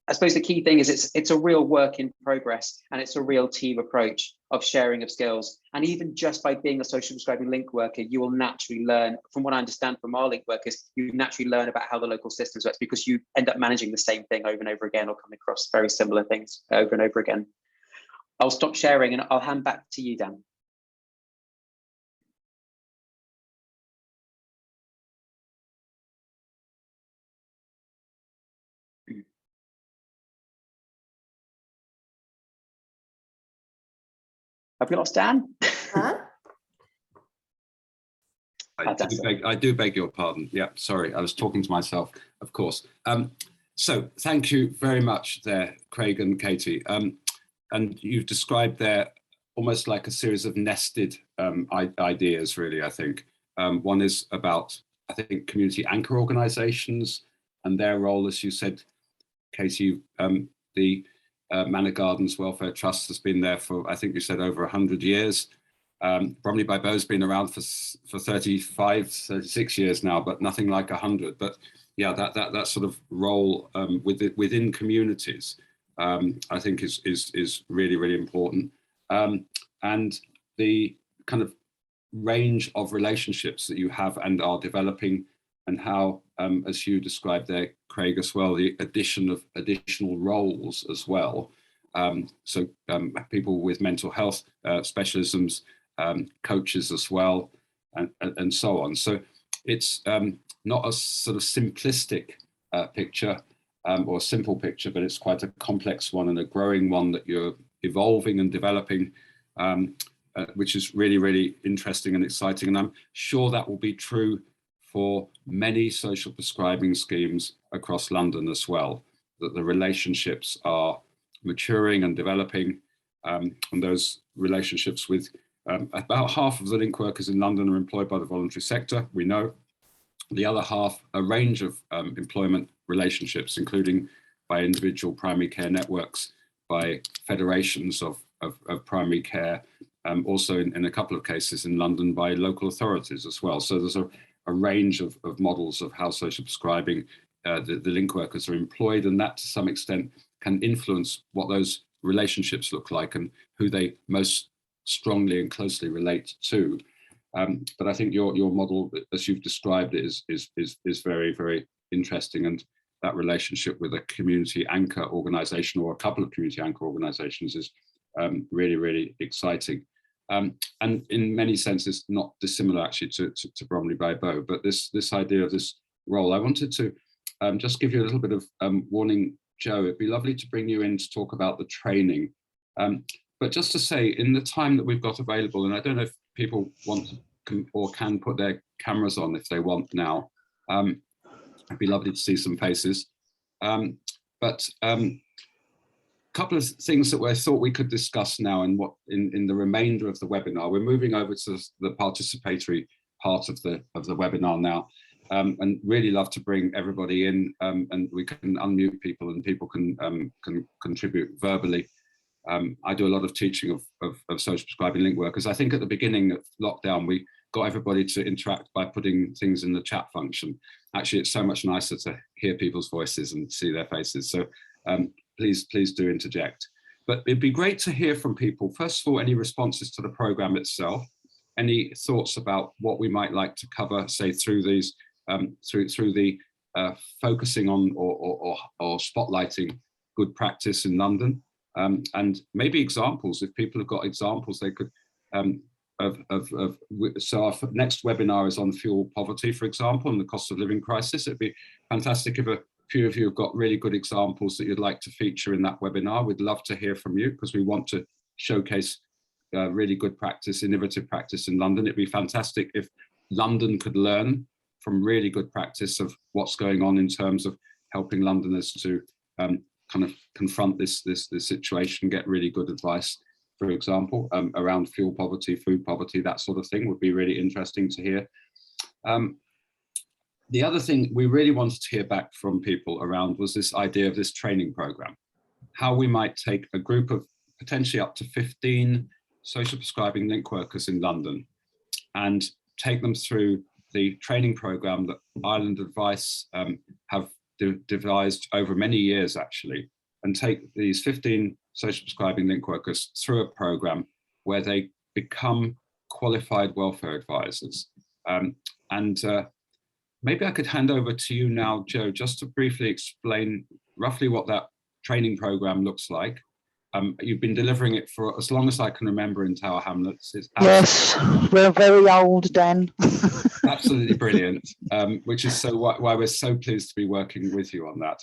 I suppose the key thing is it's a real work in progress, and it's a real team approach of sharing of skills. And even just by being a social prescribing link worker, you will naturally learn, from what I understand from our link workers, you naturally learn about how the local systems work, because you end up managing the same thing over and over again, or come across very similar things over and over again. I'll stop sharing and I'll hand back to you, Dan. Have we lost Dan? Huh? I do beg your pardon. Yeah, sorry, I was talking to myself, of course. So thank you very much there, Craig and Katie. And you've described there almost like a series of nested ideas, really, I think. One is about, I think, community anchor organisations and their role, as you said, Katie, the Manor Gardens Welfare Trust has been there for, I think you said, over 100 years. Bromley by Bow's been around for 35, 36 years now, but nothing like 100. But yeah, that sort of role within communities, I think is really, really important. And the kind of range of relationships that you have and are developing, and how, as you described there, Craig, as well, the addition of additional roles as well. So people with mental health specialisms, coaches as well, and so on. So it's not a sort of simplistic picture or a simple picture, but it's quite a complex one and a growing one that you're evolving and developing, which is really, really interesting and exciting. And I'm sure that will be true for many social prescribing schemes across London as well, that the relationships are maturing and developing, and those relationships with about half of the link workers in London are employed by the voluntary sector, we know. The other half, a range of employment relationships, including by individual primary care networks, by federations of primary care, also in a couple of cases in London by local authorities as well. So there's a range of models of how social prescribing, the link workers are employed, and that to some extent can influence what those relationships look like and who they most strongly and closely relate to. But I think your model, as you've described it, is very, very interesting, and that relationship with a community anchor organisation or a couple of community anchor organisations is really, really exciting. And in many senses, not dissimilar actually to Bromley by Bow, but this idea of this role. I wanted to just give you a little bit of warning, Joe. It'd be lovely to bring you in to talk about the training. But just to say, in the time that we've got available, and I don't know if people want to or can put their cameras on if they want now, it'd be lovely to see some faces. But couple of things that I thought we could discuss now and what in the remainder of the webinar. We're moving over to the participatory part of the webinar now, and really love to bring everybody in, and we can unmute people and people can contribute verbally. I do a lot of teaching of social prescribing link workers. I think at the beginning of lockdown, we got everybody to interact by putting things in the chat function. Actually, it's so much nicer to hear people's voices and see their faces. So please do interject. But it'd be great to hear from people. First of all, any responses to the program itself, any thoughts about what we might like to cover, say through these, through the focusing on or spotlighting good practice in London, and maybe examples. If people have got examples, they could. So our next webinar is on fuel poverty, for example, and the cost of living crisis. It'd be fantastic if a few of you have got really good examples that you'd like to feature in that webinar. We'd love to hear from you because we want to showcase really good practice, innovative practice in London. It'd be fantastic if London could learn from really good practice of what's going on in terms of helping Londoners to kind of confront this situation, get really good advice, for example, around fuel poverty, food poverty, that sort of thing would be really interesting to hear. The other thing we really wanted to hear back from people around was this idea of this training program, how we might take a group of potentially up to 15 social prescribing link workers in London and take them through the training program that Ireland Advice have devised over many years, actually, and take these 15 social prescribing link workers through a program where they become qualified welfare advisors. Maybe I could hand over to you now, Joe, just to briefly explain roughly what that training program looks like. You've been delivering it for as long as I can remember in Tower Hamlets. Yes, we're very old, Dan. Absolutely brilliant, which is so why we're so pleased to be working with you on that.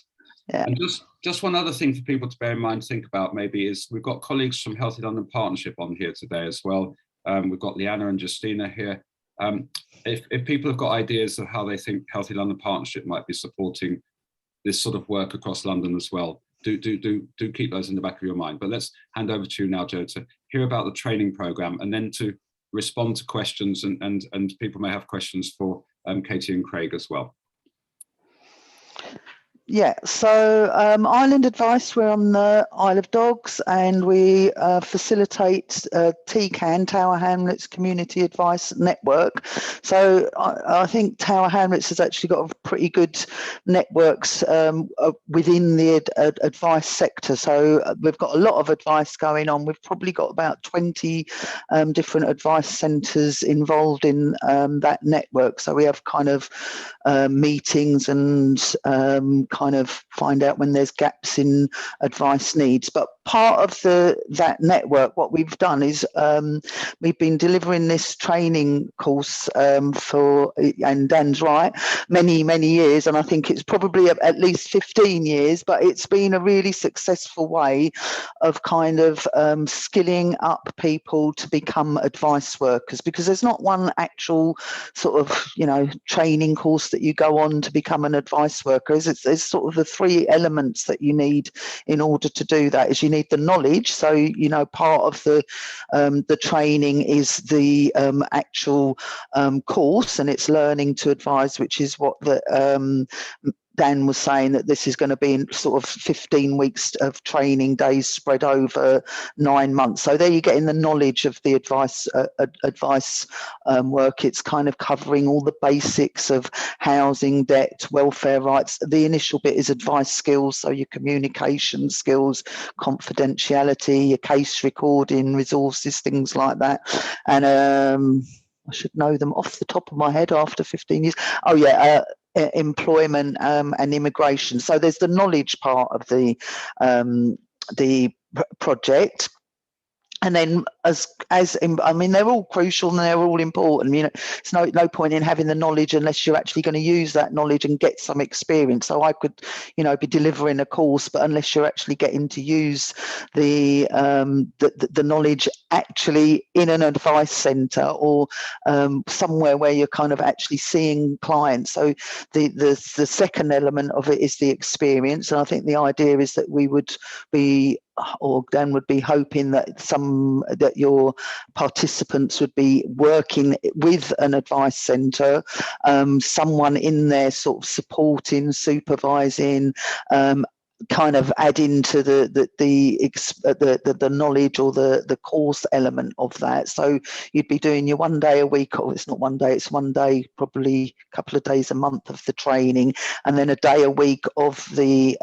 Yeah. And just one other thing for people to bear in mind, think about maybe is we've got colleagues from Healthy London Partnership on here today as well. We've got Leanna and Justina here. If people have got ideas of how they think Healthy London Partnership might be supporting this sort of work across London as well, do keep those in the back of your mind. But let's hand over to you now, Joe, to hear about the training program and then to respond to questions, and people may have questions for Katie and Craig as well. Yeah, so Island Advice, we're on the Isle of Dogs, and we facilitate TCAN, Tower Hamlets Community Advice Network. So I think Tower Hamlets has actually got a pretty good networks within the advice sector. So we've got a lot of advice going on. We've probably got about 20 different advice centres involved in that network. So we have kind of meetings and kind of find out when there's gaps in advice needs. But part of that network, what we've done is we've been delivering this training course for, and Dan's right, many years, and I think it's probably at least 15 years, but it's been a really successful way of kind of skilling up people to become advice workers, because there's not one actual sort of, you know, training course that you go on to become an advice worker. It's sort of the three elements that you need in order to do that. Is you need the knowledge, so you know, part of the training is the actual course, and it's learning to advise, which is what the Dan was saying, that this is going to be in sort of 15 weeks of training days spread over 9 months. So there you're getting the knowledge of the advice work. It's kind of covering all the basics of housing, debt, welfare rights. The initial bit is advice skills, so your communication skills, confidentiality, your case recording, resources, things like that. And I should know them off the top of my head after 15 years. Oh yeah, employment and immigration. So there's the knowledge part of the project. And then I mean, they're all crucial and they're all important. You know, it's no point in having the knowledge unless you're actually going to use that knowledge and get some experience. So I could, you know, be delivering a course, but unless you're actually getting to use the knowledge actually in an advice centre or somewhere where you're kind of actually seeing clients. So the second element of it is the experience, and I think the idea is that we would be, or Dan would be hoping that your participants would be working with an advice centre, someone in there sort of supporting, supervising, kind of adding to the knowledge or the course element of that. So you'd be doing your 1 day a week, or it's not 1 day, it's 1 day, probably a couple of days a month of the training, and then a day a week of the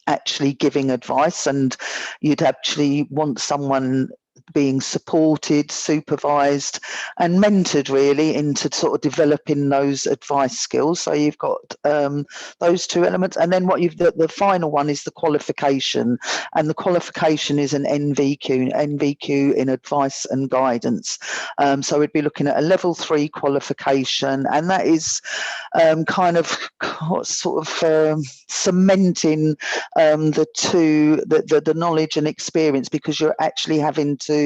actually giving advice. And you'd actually want someone being supported, supervised and mentored really into sort of developing those advice skills. So you've got those two elements, and then what the final one is the qualification, and the qualification is an NVQ in advice and guidance. So we'd be looking at a level 3 qualification, and that is kind of sort of cementing the knowledge and experience, because you're actually having to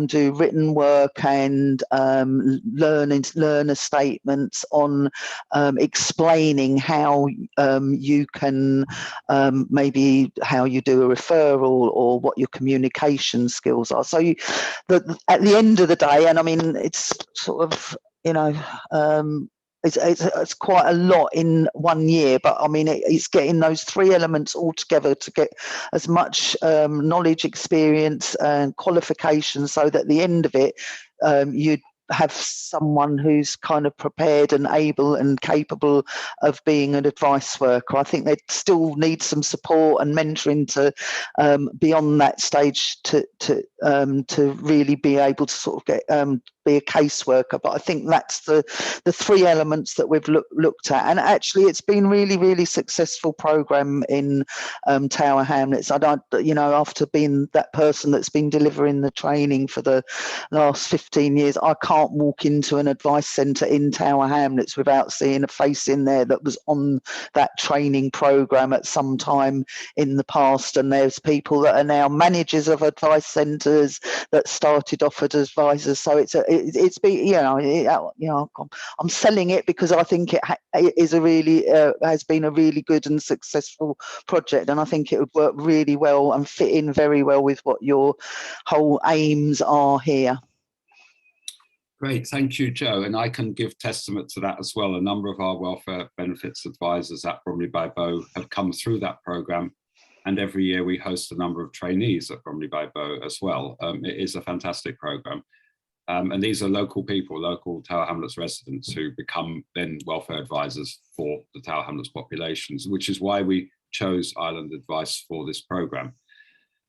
do written work and learner statements on explaining how you can maybe how you do a referral or what your communication skills are. So at the end of the day, and I mean it's sort of, you know, it's quite a lot in 1 year, but I mean it's getting those 3 elements all together to get as much knowledge, experience and qualifications, so that at the end of it you'd have someone who's kind of prepared and able and capable of being an advice worker. I think they still need some support and mentoring to beyond that stage to really be able to sort of get be a caseworker. But I think that's the 3 elements that we've looked at, and actually it's been really successful program in Tower Hamlets. I don't, you know, after being that person that's been delivering the training for the last 15 years, I can't walk into an advice centre in Tower Hamlets without seeing a face in there that was on that training program at some time in the past. And there's people that are now managers of advice centres that started off as advisors. So it's been, you know, I'm selling it because I think it is a really has been a really good and successful project, and I think it would work really well and fit in very well with what your whole aims are here. Great, thank you, Joe. And I can give testament to that as well. A number of our welfare benefits advisors at Bromley by Bow have come through that programme, and every year we host a number of trainees at Bromley by Bow as well. It is a fantastic programme. And these are local people, local Tower Hamlets residents who become then welfare advisors for the Tower Hamlets populations, which is why we chose Island Advice for this programme.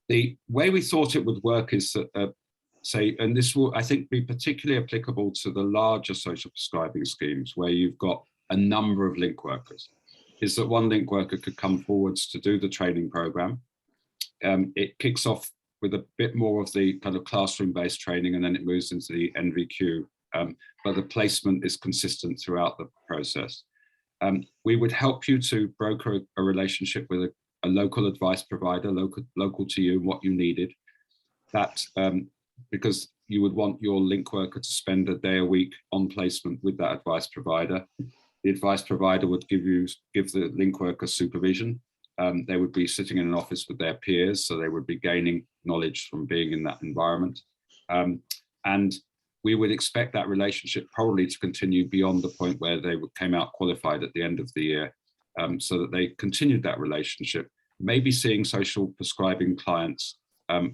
The way we thought it would work is that, say, and this will, I think, be particularly applicable to the larger social prescribing schemes where you've got a number of link workers, is that one link worker could come forwards to do the training programme. It kicks off with a bit more of the kind of classroom-based training, and then it moves into the NVQ, but the placement is consistent throughout the process. We would help you to broker a relationship with a local advice provider, local to you, what you needed. That because you would want your link worker to spend a day a week on placement with that advice provider. The advice provider would give the link worker supervision. They would be sitting in an office with their peers, so they would be gaining knowledge from being in that environment. And we would expect that relationship probably to continue beyond the point where they came out qualified at the end of the year, so that they continued that relationship, maybe seeing social prescribing clients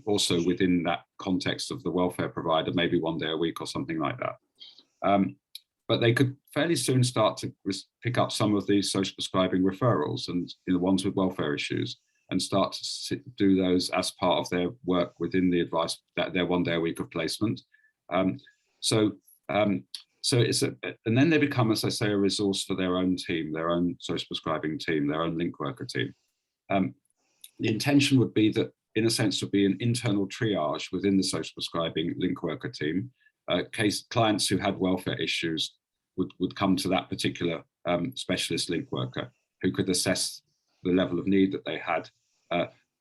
also within that context of the welfare provider, maybe 1 day a week or something like that. But they could fairly soon start to pick up some of these social prescribing referrals and the ones with welfare issues, and start to do those as part of their work within the advice, that their 1 day a week of placement. So it's and then they become, as I say, a resource for their own team, their own social prescribing team, their own link worker team. The intention would be that in a sense, would be an internal triage within the social prescribing link worker team. Clients who had welfare issues would come to that particular specialist link worker who could assess the level of need that they had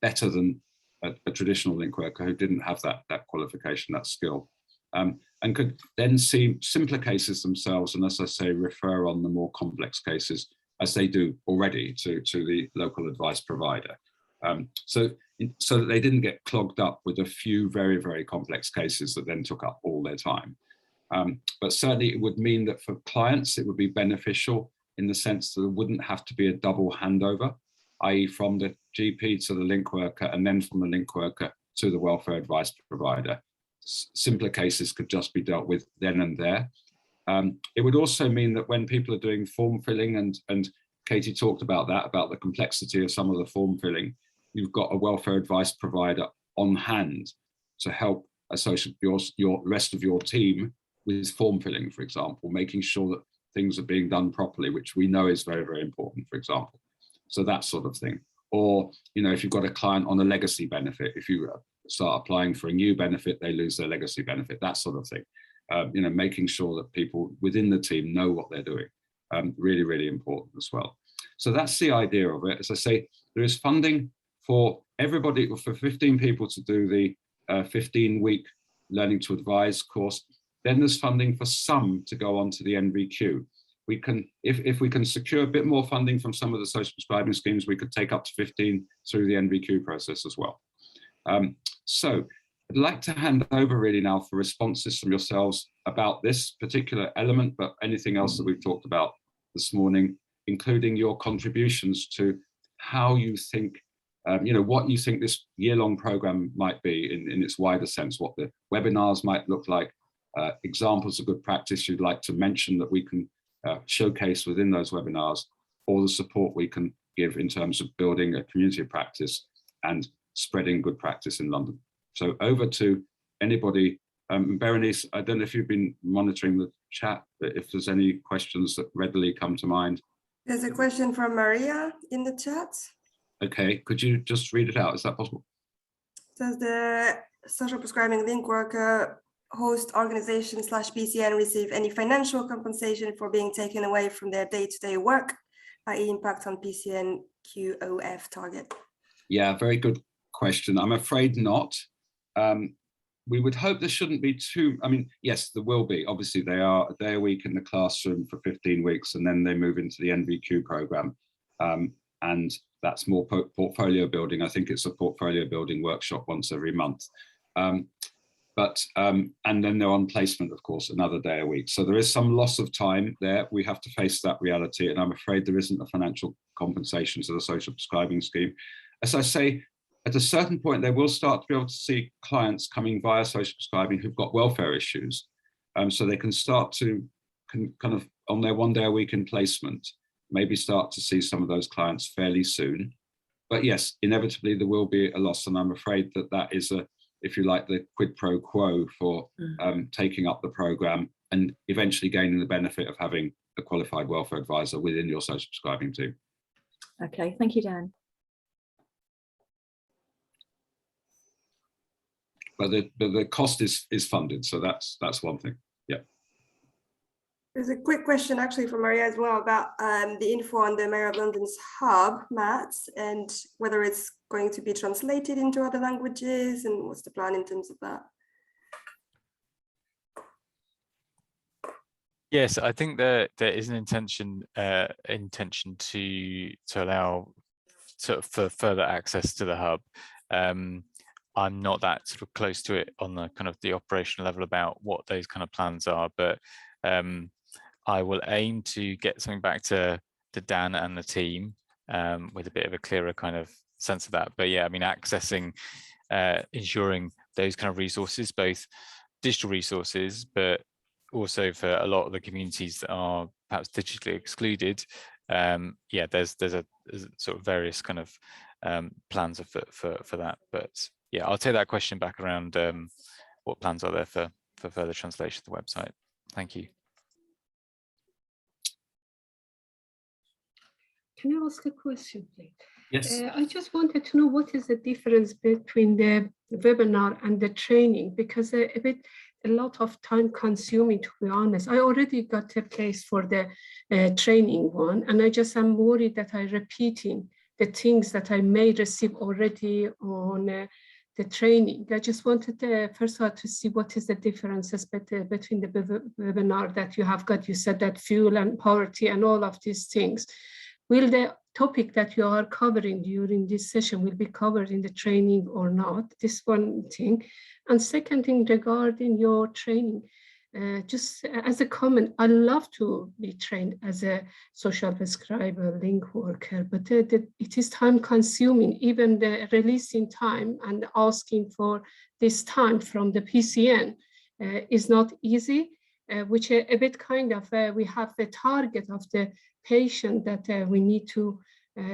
better than a traditional link worker who didn't have that qualification, that skill, and could then see simpler cases themselves, and as I say, refer on the more complex cases, as they do already, to the local advice provider. So that they didn't get clogged up with a few very, very complex cases that then took up all their time. But certainly it would mean that for clients, it would be beneficial in the sense that there wouldn't have to be a double handover, i.e. from the GP to the link worker and then from the link worker to the welfare advice provider. Simpler cases could just be dealt with then and there. It would also mean that when people are doing form filling, and Katie talked about that, about the complexity of some of the form filling, you've got a welfare advice provider on hand to help your rest of your team with form filling, for example, making sure that things are being done properly, which we know is very, very important, for example. So that sort of thing. Or, if you've got a client on a legacy benefit, if you start applying for a new benefit, they lose their legacy benefit, that sort of thing. Making sure that people within the team know what they're doing. Really, really important as well. So that's the idea of it. As I say, there is funding for everybody, for 15 people to do the 15-week Learning to Advise course. Then there's funding for some to go on to the NVQ. We can, if we can secure a bit more funding from some of the social prescribing schemes, we could take up to 15 through the NVQ process as well. So I'd like to hand over really now for responses from yourselves about this particular element, but anything else that we've talked about this morning, including your contributions to how you think, what you think this year-long program might be in its wider sense, what the webinars might look like, examples of good practice you'd like to mention that we can showcase within those webinars, or the support we can give in terms of building a community of practice and spreading good practice in London. So over to anybody. Berenice, I don't know if you've been monitoring the chat, but if there's any questions that readily come to mind. There's a question from Maria in the chat. Okay, could you just read it out? Is that possible? Does the social prescribing link worker host organization / PCN receive any financial compensation for being taken away from their day-to-day work, i.e. impact on PCN QOF target? Yeah, very good question. I'm afraid not. We would hope there shouldn't be too, yes, there will be. Obviously, they are a day a week in the classroom for 15 weeks, and then they move into the NVQ program. And that's more portfolio building. I think it's a portfolio building workshop once every month. And then they're on placement, of course, another day a week. So there is some loss of time there. We have to face that reality. And I'm afraid there isn't a financial compensation to the social prescribing scheme. As I say, at a certain point, they will start to be able to see clients coming via social prescribing who've got welfare issues. So they can start to kind of on their 1 day a week in placement, maybe start to see some of those clients fairly soon. But yes, inevitably there will be a loss. And I'm afraid that is if you like, the quid pro quo for taking up the program and eventually gaining the benefit of having a qualified welfare advisor within your social prescribing team. Okay, thank you, Dan. But the cost is funded, so that's one thing. Yeah. There's a quick question actually from Maria as well about the info on the Mayor of London's hub, Mats, and whether it's going to be translated into other languages, and what's the plan in terms of that? Yes, I think there is an intention to allow for further access to the hub. I'm not that sort of close to it on the kind of the operational level about what those kind of plans are, but I will aim to get something back to Dan and the team with a bit of a clearer kind of sense of that. But yeah, accessing, ensuring those kind of resources, both digital resources, but also for a lot of the communities that are perhaps digitally excluded. Yeah, there's a sort of various kind of plans for that. But yeah, I'll take that question back around what plans are there for further translation of the website. Thank you. Can I ask a question, please? Yes. I just wanted to know what is the difference between the webinar and the training, because a lot of time consuming, to be honest. I already got a place for the training one, and I just am worried that I'm repeating the things that I may receive already on the training. I just wanted first of all to see what is the differences between the webinar that you have got. You said that fuel and poverty and all of these things. Will the topic that you are covering during this session will be covered in the training or not? This one thing. And second thing regarding your training, just as a comment, I love to be trained as a social prescriber, link worker, but it is time consuming. Even the releasing time and asking for this time from the PCN is not easy, which a bit kind of, we have the target of the patient that we need to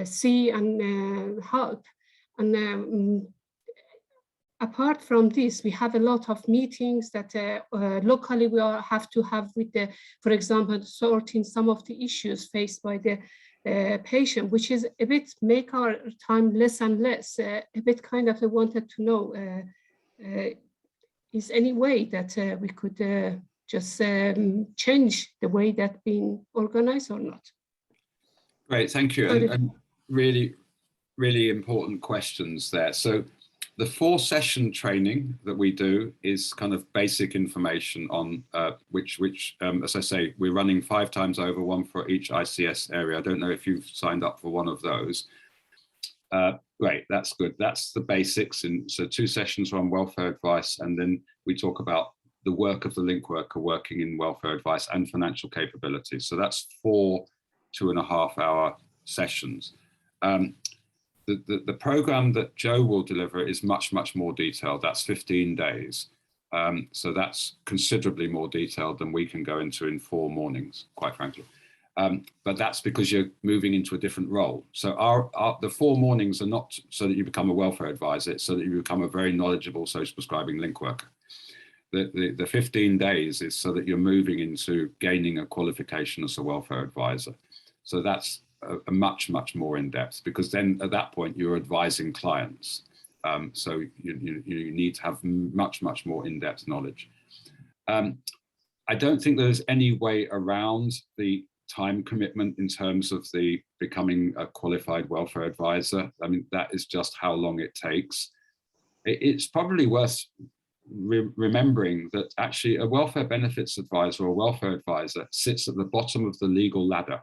see and help. And apart from this, we have a lot of meetings that locally we have to have with the, for example, sorting some of the issues faced by the patient, which is a bit make our time less and less. A bit kind of I wanted to know, is any way that we could just change the way that being organized or not? Great, thank you. And really, really important questions there. So the 4-session training that we do is kind of basic information on which as I say, we're running 5 times over, 1 for each ICS area. I don't know if you've signed up for one of those. Great, that's good. That's the basics. And so 2 sessions are on welfare advice, and then we talk about the work of the link worker working in welfare advice and financial capabilities. So that's 4 2.5-hour sessions. The program that Joe will deliver is much, much more detailed. That's 15 days. So that's considerably more detailed than we can go into in 4 mornings, quite frankly. But that's because you're moving into a different role. So the 4 mornings are not so that you become a welfare advisor, it's so that you become a very knowledgeable social prescribing link worker. The 15 days is so that you're moving into gaining a qualification as a welfare advisor. So that's a much, much more in depth, because then at that point you're advising clients. So you need to have much, much more in-depth knowledge. I don't think there's any way around the time commitment in terms of the becoming a qualified welfare advisor. I mean, that is just how long it takes. It's probably worth remembering that actually a welfare benefits advisor or welfare advisor sits at the bottom of the legal ladder.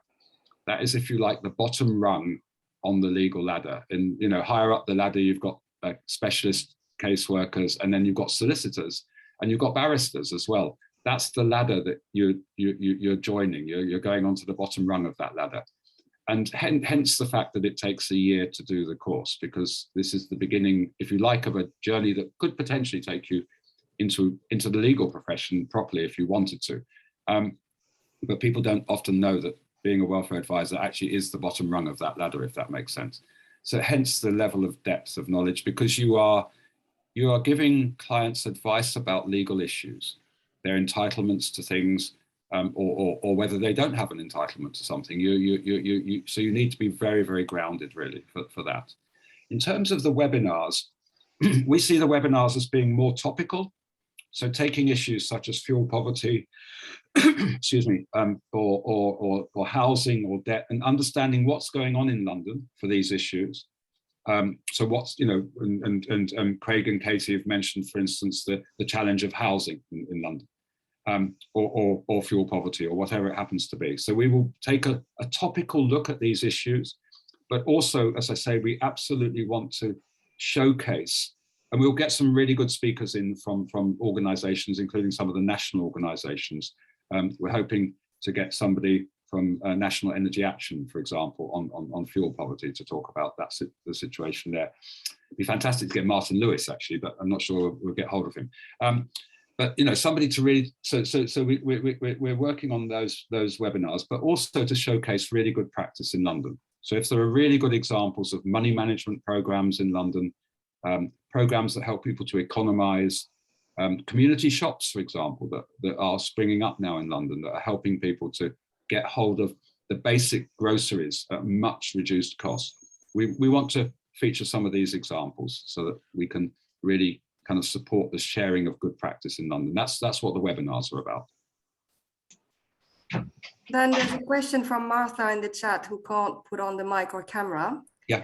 That is, if you like, the bottom rung on the legal ladder. And higher up the ladder, you've got specialist caseworkers, and then you've got solicitors, and you've got barristers as well. That's the ladder that you're joining. You're going onto the bottom rung of that ladder, and hence the fact that it takes a year to do the course, because this is the beginning, if you like, of a journey that could potentially take you into the legal profession properly if you wanted to. But people don't often know that being a welfare advisor actually is the bottom rung of that ladder, if that makes sense. So hence the level of depth of knowledge, because you are giving clients advice about legal issues, their entitlements to things, or whether they don't have an entitlement to something. So you need to be very, very grounded really for that. In terms of the webinars, we see the webinars as being more topical. So taking issues such as fuel poverty, excuse me, or housing or debt, and understanding what's going on in London for these issues. So what's, and Craig and Katie have mentioned, for instance, the challenge of housing in London, or fuel poverty, or whatever it happens to be. So we will take a topical look at these issues, but also, as I say, we absolutely want to showcase. And we'll get some really good speakers in from organizations, including some of the national organizations. We're hoping to get somebody from National Energy Action, for example, on fuel poverty to talk about the situation there. It'd be fantastic to get Martin Lewis, actually, but I'm not sure we'll get hold of him. But somebody to really, so we're working on those webinars, but also to showcase really good practice in London. So if there are really good examples of money management programs in London, programs that help people to economize, community shops, for example, that are springing up now in London, that are helping people to get hold of the basic groceries at much reduced cost. we want to feature some of these examples so that we can really kind of support the sharing of good practice in London. That's what the webinars are about. Then there's a question from Martha in the chat who can't put on the mic or camera. Yeah.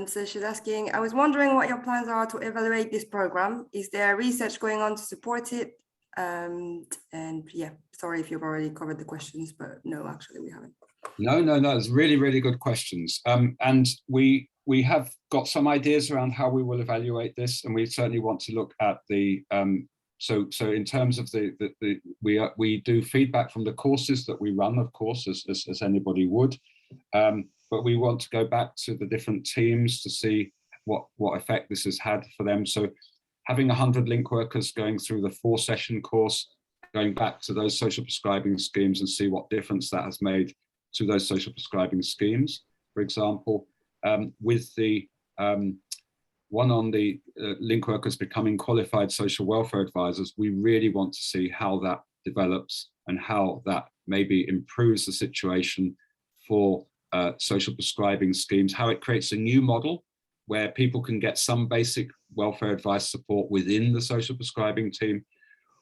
So she's asking, I was wondering what your plans are to evaluate this program. Is there research going on to support it? And yeah, sorry if you've already covered the questions, but no, actually we haven't. No, it's really, really good questions. And we have got some ideas around how we will evaluate this, and we certainly want to look at the so in terms of we do feedback from the courses that we run, of course, as anybody would, but we want to go back to the different teams to see what effect this has had for them. So having 100 link workers going through the 4-session course, going back to those social prescribing schemes and see what difference that has made to those social prescribing schemes, for example, with the one on the link workers becoming qualified social welfare advisors, we really want to see how that develops and how that maybe improves the situation for social prescribing schemes, how it creates a new model where people can get some basic welfare advice support within the social prescribing team.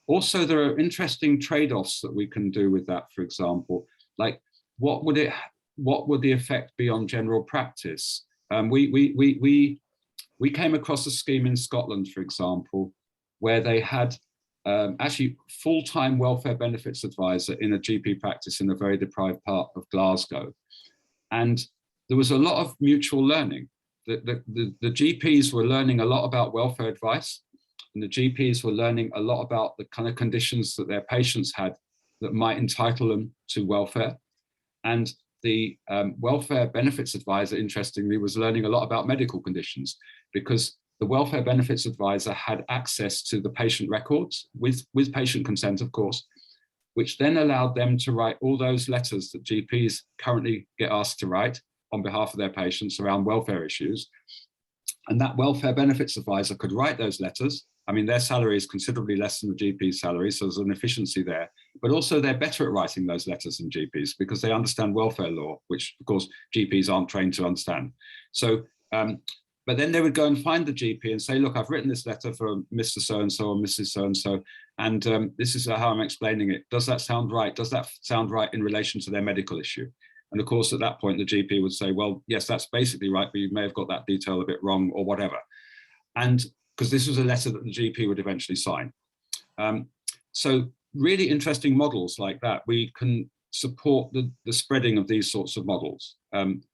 Also, there are interesting trade-offs that we can do with that, for example, like what would the effect be on general practice? We came across a scheme in Scotland, for example, where they had actually full-time welfare benefits advisor in a GP practice in a very deprived part of Glasgow. And there was a lot of mutual learning. The GPs were learning a lot about welfare advice, and the GPs were learning a lot about the kind of conditions that their patients had that might entitle them to welfare. And the welfare benefits advisor, interestingly, was learning a lot about medical conditions, because the welfare benefits advisor had access to the patient records with patient consent, of course, which then allowed them to write all those letters that GPs currently get asked to write on behalf of their patients around welfare issues. And that welfare benefits advisor could write those letters. I mean, their salary is considerably less than the GP's salary, so there's an efficiency there. But also they're better at writing those letters than GPs because they understand welfare law, which of course GPs aren't trained to understand. So, but then they would go and find the GP and say, look, I've written this letter for Mr. So-and-so or Mrs. So-and-so, and this is how I'm explaining it. Does that sound right? Does that sound right in relation to their medical issue? And of course, at that point, the GP would say, well, yes, that's basically right, but you may have got that detail a bit wrong or whatever. And because this was a letter that the GP would eventually sign. So really interesting models like that. We can support the spreading of these sorts of models. And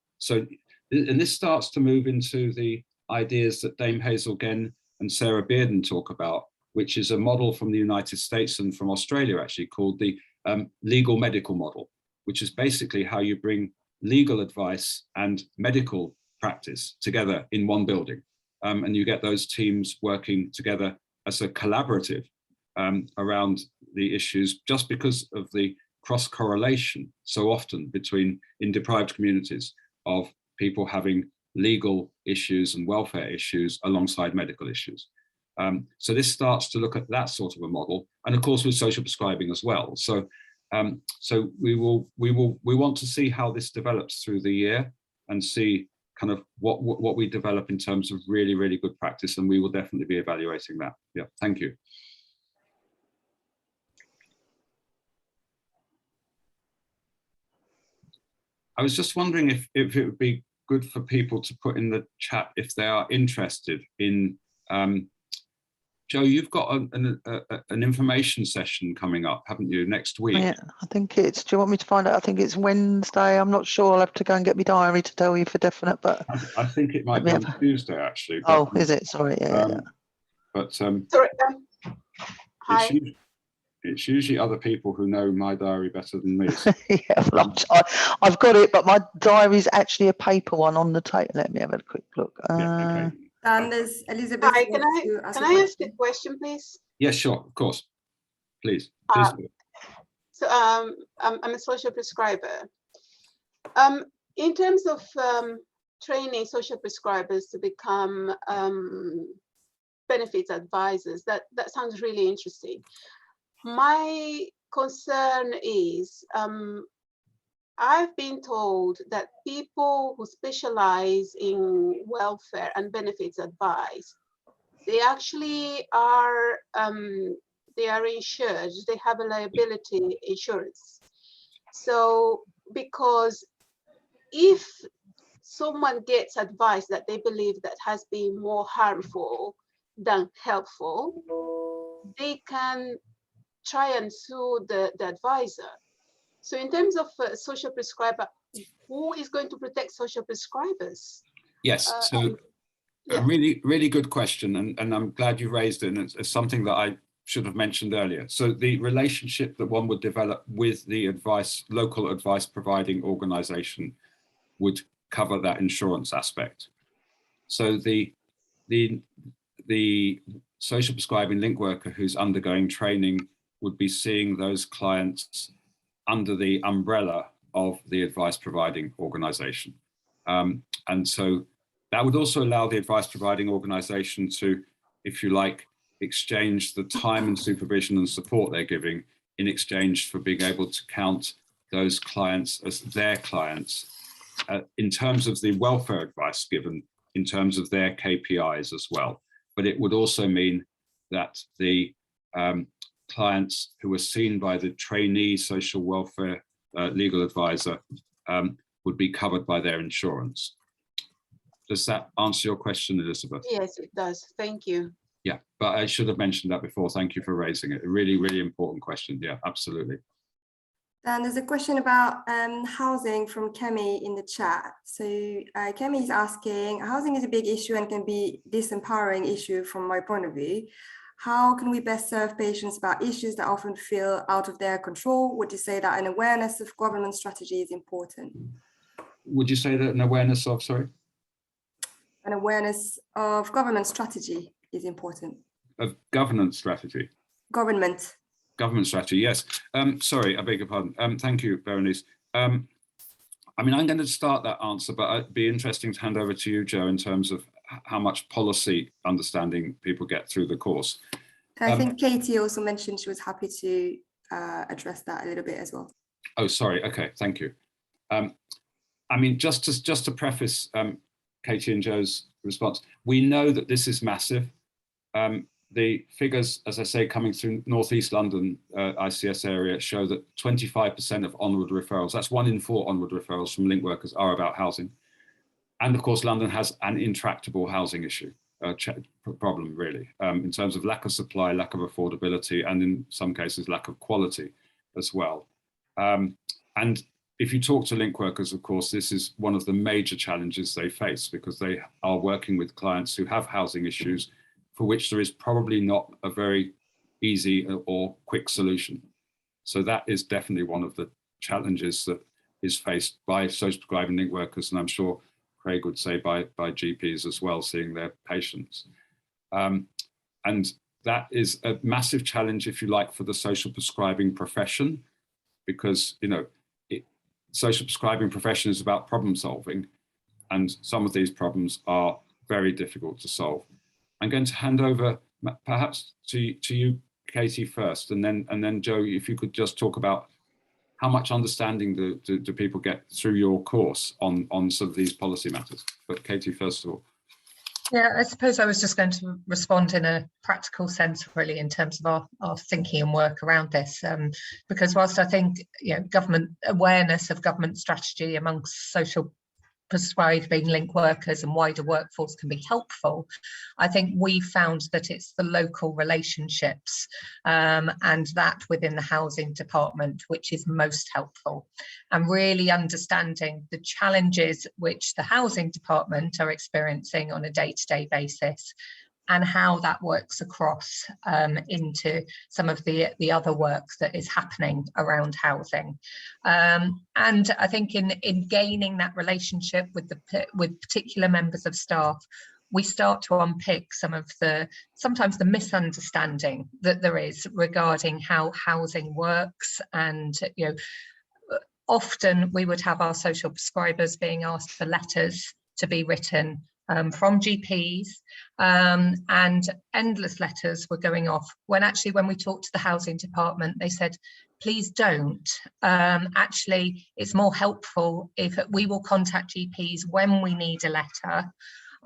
this starts to move into the ideas that Dame Hazel Genn and Sarah Bearden talk about, which is a model from the United States and from Australia, actually, called the legal medical model, which is basically how you bring legal advice and medical practice together in one building. And you get those teams working together as a collaborative around the issues, just because of the cross correlation so often between in deprived communities of people having legal issues and welfare issues alongside medical issues. So this starts to look at that sort of a model, and of course with social prescribing as well. So so we want to see how this develops through the year and see kind of what we develop in terms of really, really good practice, and we will definitely be evaluating that. Yeah, thank you. I was just wondering if it would be good for people to put in the chat if they are interested in, Joe, you've got an information session coming up, haven't you, next week? Yeah, I think it's, do you want me to find out? I think it's Wednesday. I'm not sure. I'll have to go and get my diary to tell you for definite, but I think it might be on Tuesday, actually. But, oh, is it? Sorry, yeah. But sorry, hi. It's usually other people who know my diary better than me. So. Yeah, well, I've got it, but my diary's actually a paper one on the tape. Let me have a quick look. Yeah, okay. And there's Elizabeth. Hi, can I ask a question, please? Yes, sure, of course. Please. So I'm a social prescriber. In terms of training social prescribers to become benefits advisors, that sounds really interesting. My concern is I've been told that people who specialize in welfare and benefits advice, they actually are insured. They have a liability insurance. So because if someone gets advice that they believe that has been more harmful than helpful, they can try and sue the advisor. So in terms of social prescriber, who is going to protect social prescribers? Yes, so yeah. a really good question, and I'm glad you raised it, and it's something that I should have mentioned earlier. So the relationship that one would develop with the local advice providing organization would cover that insurance aspect. So the social prescribing link worker who's undergoing training would be seeing those clients under the umbrella of the advice providing organization. And so that would also allow the advice providing organization to, if you like, exchange the time and supervision and support they're giving in exchange for being able to count those clients as their clients in terms of the welfare advice given, in terms of their KPIs as well. But it would also mean that the clients who are seen by the trainee social welfare legal advisor would be covered by their insurance. Does that answer your question, Elizabeth? Yes, it does. Thank you. Yeah, but I should have mentioned that before. Thank you for raising it. A really important question. Yeah, absolutely. And there's a question about housing from Kemi in the chat. So Kemi is asking, housing is a big issue and can be disempowering issue from my point of view. How can we best serve patients about issues that often feel out of their control? Would you say that an awareness of government strategy is important? Would you say that an awareness of, sorry? An awareness of government strategy is important. Of governance strategy? Government strategy, yes. Sorry, I beg your pardon. Thank you, Berenice. I mean, I'm going to start that answer, but it'd be interesting to hand over to you, Joe, in terms of how much policy understanding people get through the course. I think Katie also mentioned she was happy to address that a little bit as well. Oh, sorry. Okay, thank you. I mean, just to preface Katie and Joe's response, we know that this is massive. The figures, as I say, coming through Northeast London ICS area show that 25% of onward referrals, that's 1 in 4 onward referrals from link workers, are about housing. And of course, London has an intractable housing issue, problem really, in terms of lack of supply, lack of affordability, and in some cases, lack of quality as well. And if you talk to link workers, of course, this is one of the major challenges they face because they are working with clients who have housing issues for which there is probably not a very easy or quick solution. So that is definitely one of the challenges that is faced by social prescribing link workers, and I'm sure Craig would say by GPs as well, seeing their patients. And that is a massive challenge, if you like, for the social prescribing profession, because, you know, social prescribing profession is about problem solving, and some of these problems are very difficult to solve. I'm going to hand over perhaps to you, Katie, first, and then Joe, if you could just talk about how much understanding do people get through your course on some of these policy matters. But Katie, first of all. Yeah, I suppose I was just going to respond in a practical sense, really, in terms of our thinking and work around this, because whilst I think, you know, government awareness of government strategy amongst social prescribing link workers and wider workforce can be helpful, I think we found that it's the local relationships and that within the housing department which is most helpful, and really understanding the challenges which the housing department are experiencing on a day-to-day basis and how that works across into some of the other work that is happening around housing. And I think in gaining that relationship with particular members of staff, we start to unpick some of sometimes the misunderstanding that there is regarding how housing works. And, you know, often we would have our social prescribers being asked for letters to be written from GPs, and endless letters were going off, when actually when we talked to the housing department, they said, please don't. Actually, it's more helpful if we will contact GPs when we need a letter,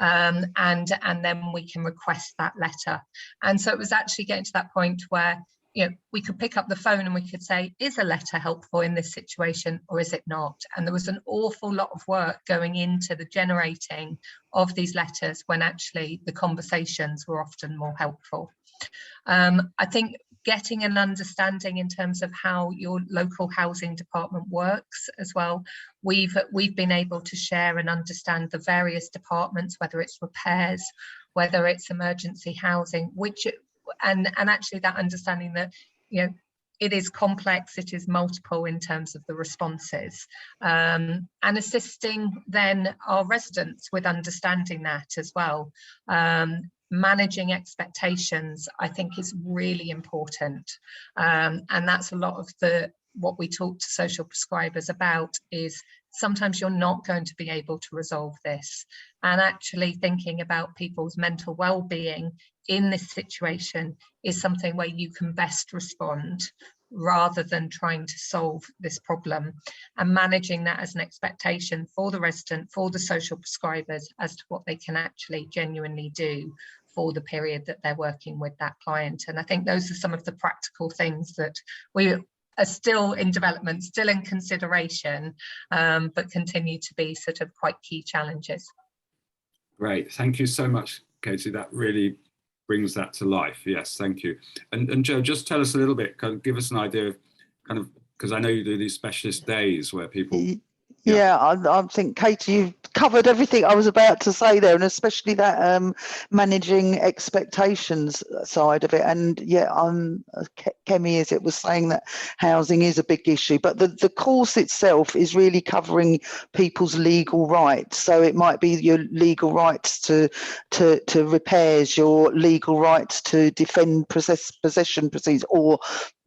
and then we can request that letter. And so it was actually getting to that point where, you know, we could pick up the phone and we could say, is a letter helpful in this situation or is it not? And there was an awful lot of work going into the generating of these letters when actually the conversations were often more helpful. I think getting an understanding in terms of how your local housing department works as well. We've been able to share and understand the various departments, whether it's repairs, whether it's emergency housing, and actually that understanding that, you know, it is complex, it is multiple in terms of the responses, and assisting then our residents with understanding that as well. Managing expectations, I think, is really important, and that's a lot of what we talk to social prescribers about, is sometimes you're not going to be able to resolve this, and actually thinking about people's mental well-being in this situation is something where you can best respond, rather than trying to solve this problem, and managing that as an expectation for the resident, for the social prescribers, as to what they can actually genuinely do for the period that they're working with that client. And I think those are some of the practical things that we are still in development, still in consideration, but continue to be sort of quite key challenges. Great, thank you so much, Katie. That really brings that to life. Yes, thank you. And Joe, just tell us a little bit, kind of give us an idea of kind of, because I know you do these specialist days where people... Yeah, I think, Katie, you've covered everything I was about to say there, and especially that managing expectations side of it. And yeah, Kemi, as it was saying, that housing is a big issue, but the course itself is really covering people's legal rights. So it might be your legal rights to repairs, your legal rights to defend possession proceedings, or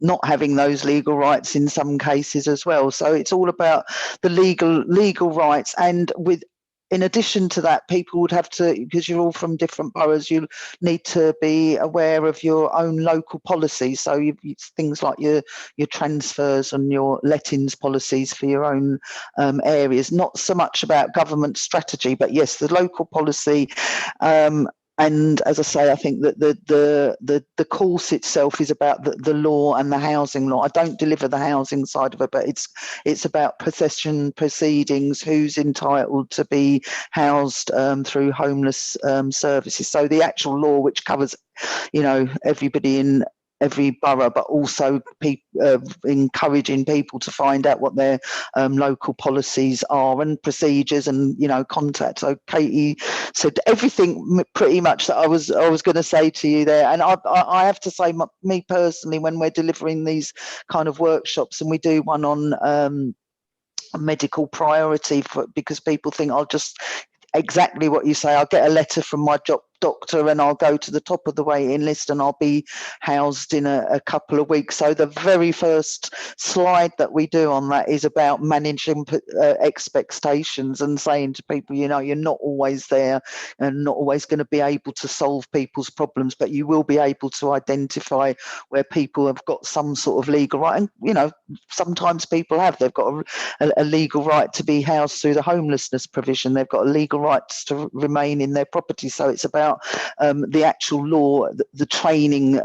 not having those legal rights in some cases as well. So it's all about the legal rights, and in addition to that, people would have to, because you're all from different boroughs, you need to be aware of your own local policies. So things like your transfers and your lettings policies for your own areas. Not so much about government strategy, but yes, the local policy. And as I say, I think that the course itself is about the law and the housing law. I don't deliver the housing side of it, but it's about possession proceedings, who's entitled to be housed through homeless services. So the actual law, which covers, you know, everybody in every borough, but also encouraging people to find out what their local policies are and procedures, and, you know, contact. So Katie said everything pretty much that I was going to say to you there. And I have to say, me personally, when we're delivering these kind of workshops, and we do one on medical priority, because people think I'll just, exactly what you say, I'll get a letter from my doctor and I'll go to the top of the waiting list and I'll be housed in a couple of weeks. So the very first slide that we do on that is about managing expectations and saying to people, you know, you're not always there and not always going to be able to solve people's problems, but you will be able to identify where people have got some sort of legal right. And, you know, sometimes people they've got a legal right to be housed through the homelessness provision. They've got a legal right to remain in their property. So it's about the actual law, the training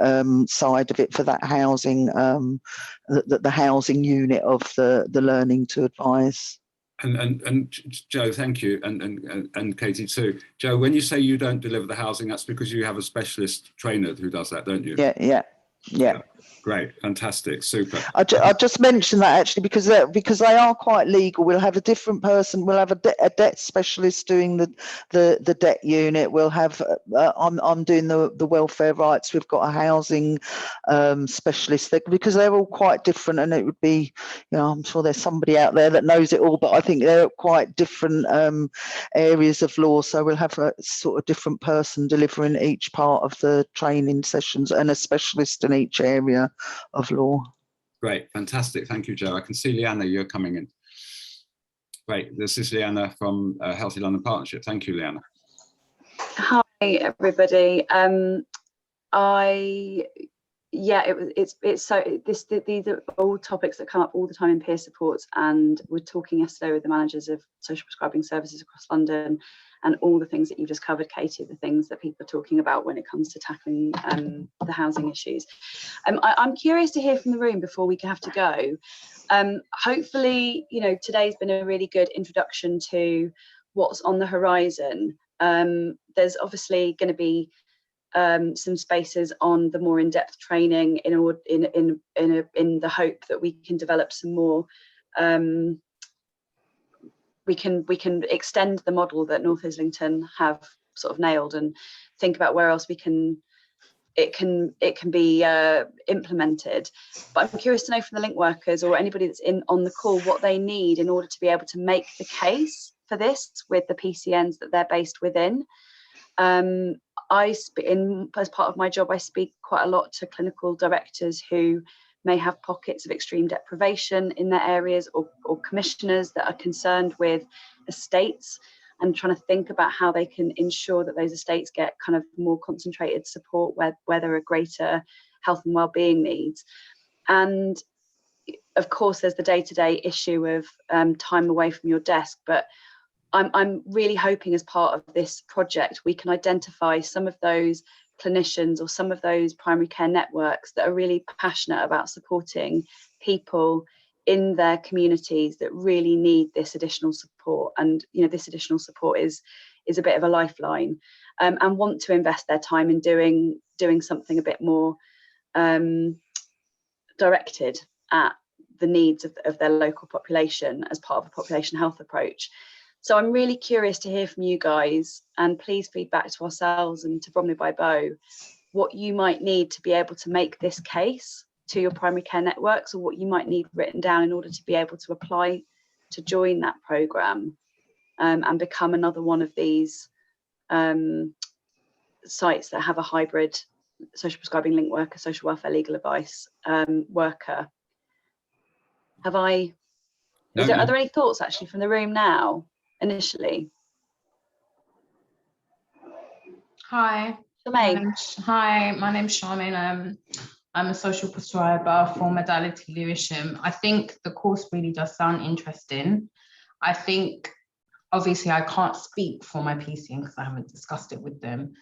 side of it for that housing, the housing unit of the learning to advise. And Joe, thank you, and Katie too. Joe, when you say you don't deliver the housing, that's because you have a specialist trainer who does that, don't you? Yeah. Great, fantastic, super. I just mentioned that actually because they are quite legal. We'll have a different person. We'll have a debt specialist doing the debt unit. We'll have I'm doing the welfare rights. We've got a housing specialist there, because they're all quite different. And it would be, you know, I'm sure there's somebody out there that knows it all, but I think they're quite different areas of law. So we'll have a sort of different person delivering each part of the training sessions, and a specialist in each area of law. Great, fantastic. Thank you, Joe. I can see Leanna, you're coming in. Great, this is Leanna from Healthy London Partnership. Thank you, Leanna. Hi everybody. These are all topics that come up all the time in peer supports, and we're talking yesterday with the managers of social prescribing services across London, and all the things that you just covered, Katie, the things that people are talking about when it comes to tackling the housing issues. I'm curious to hear from the room before we have to go. Hopefully, you know, today's been a really good introduction to what's on the horizon. There's obviously going to be some spaces on the more in-depth training in the hope that we can develop some more. We can extend the model that North Islington have sort of nailed and think about where else it can be implemented. But I'm curious to know from the link workers or anybody that's on the call what they need in order to be able to make the case for this with the PCNs that they're based within. As part of my job, I speak quite a lot to clinical directors who may have pockets of extreme deprivation in their areas, or commissioners that are concerned with estates and trying to think about how they can ensure that those estates get kind of more concentrated support where there are greater health and well-being needs. And of course, there's the day-to-day issue of time away from your desk, but I'm really hoping as part of this project we can identify some of those clinicians or some of those primary care networks that are really passionate about supporting people in their communities that really need this additional support. And you know, this additional support is a bit of a lifeline, and want to invest their time in doing something a bit more directed at the needs of their local population as part of a population health approach. So I'm really curious to hear from you guys, and please feed back to ourselves and to Bromley by Bow what you might need to be able to make this case to your primary care networks, or what you might need written down in order to be able to apply to join that programme and become another one of these sites that have a hybrid social prescribing link worker, social welfare legal advice worker. Are there any thoughts actually from the room now? Initially. Hi. My name's Charmaine. I'm a social prescriber for modality Lewisham. I think the course really does sound interesting. I think, obviously, I can't speak for my PCN because I haven't discussed it with them.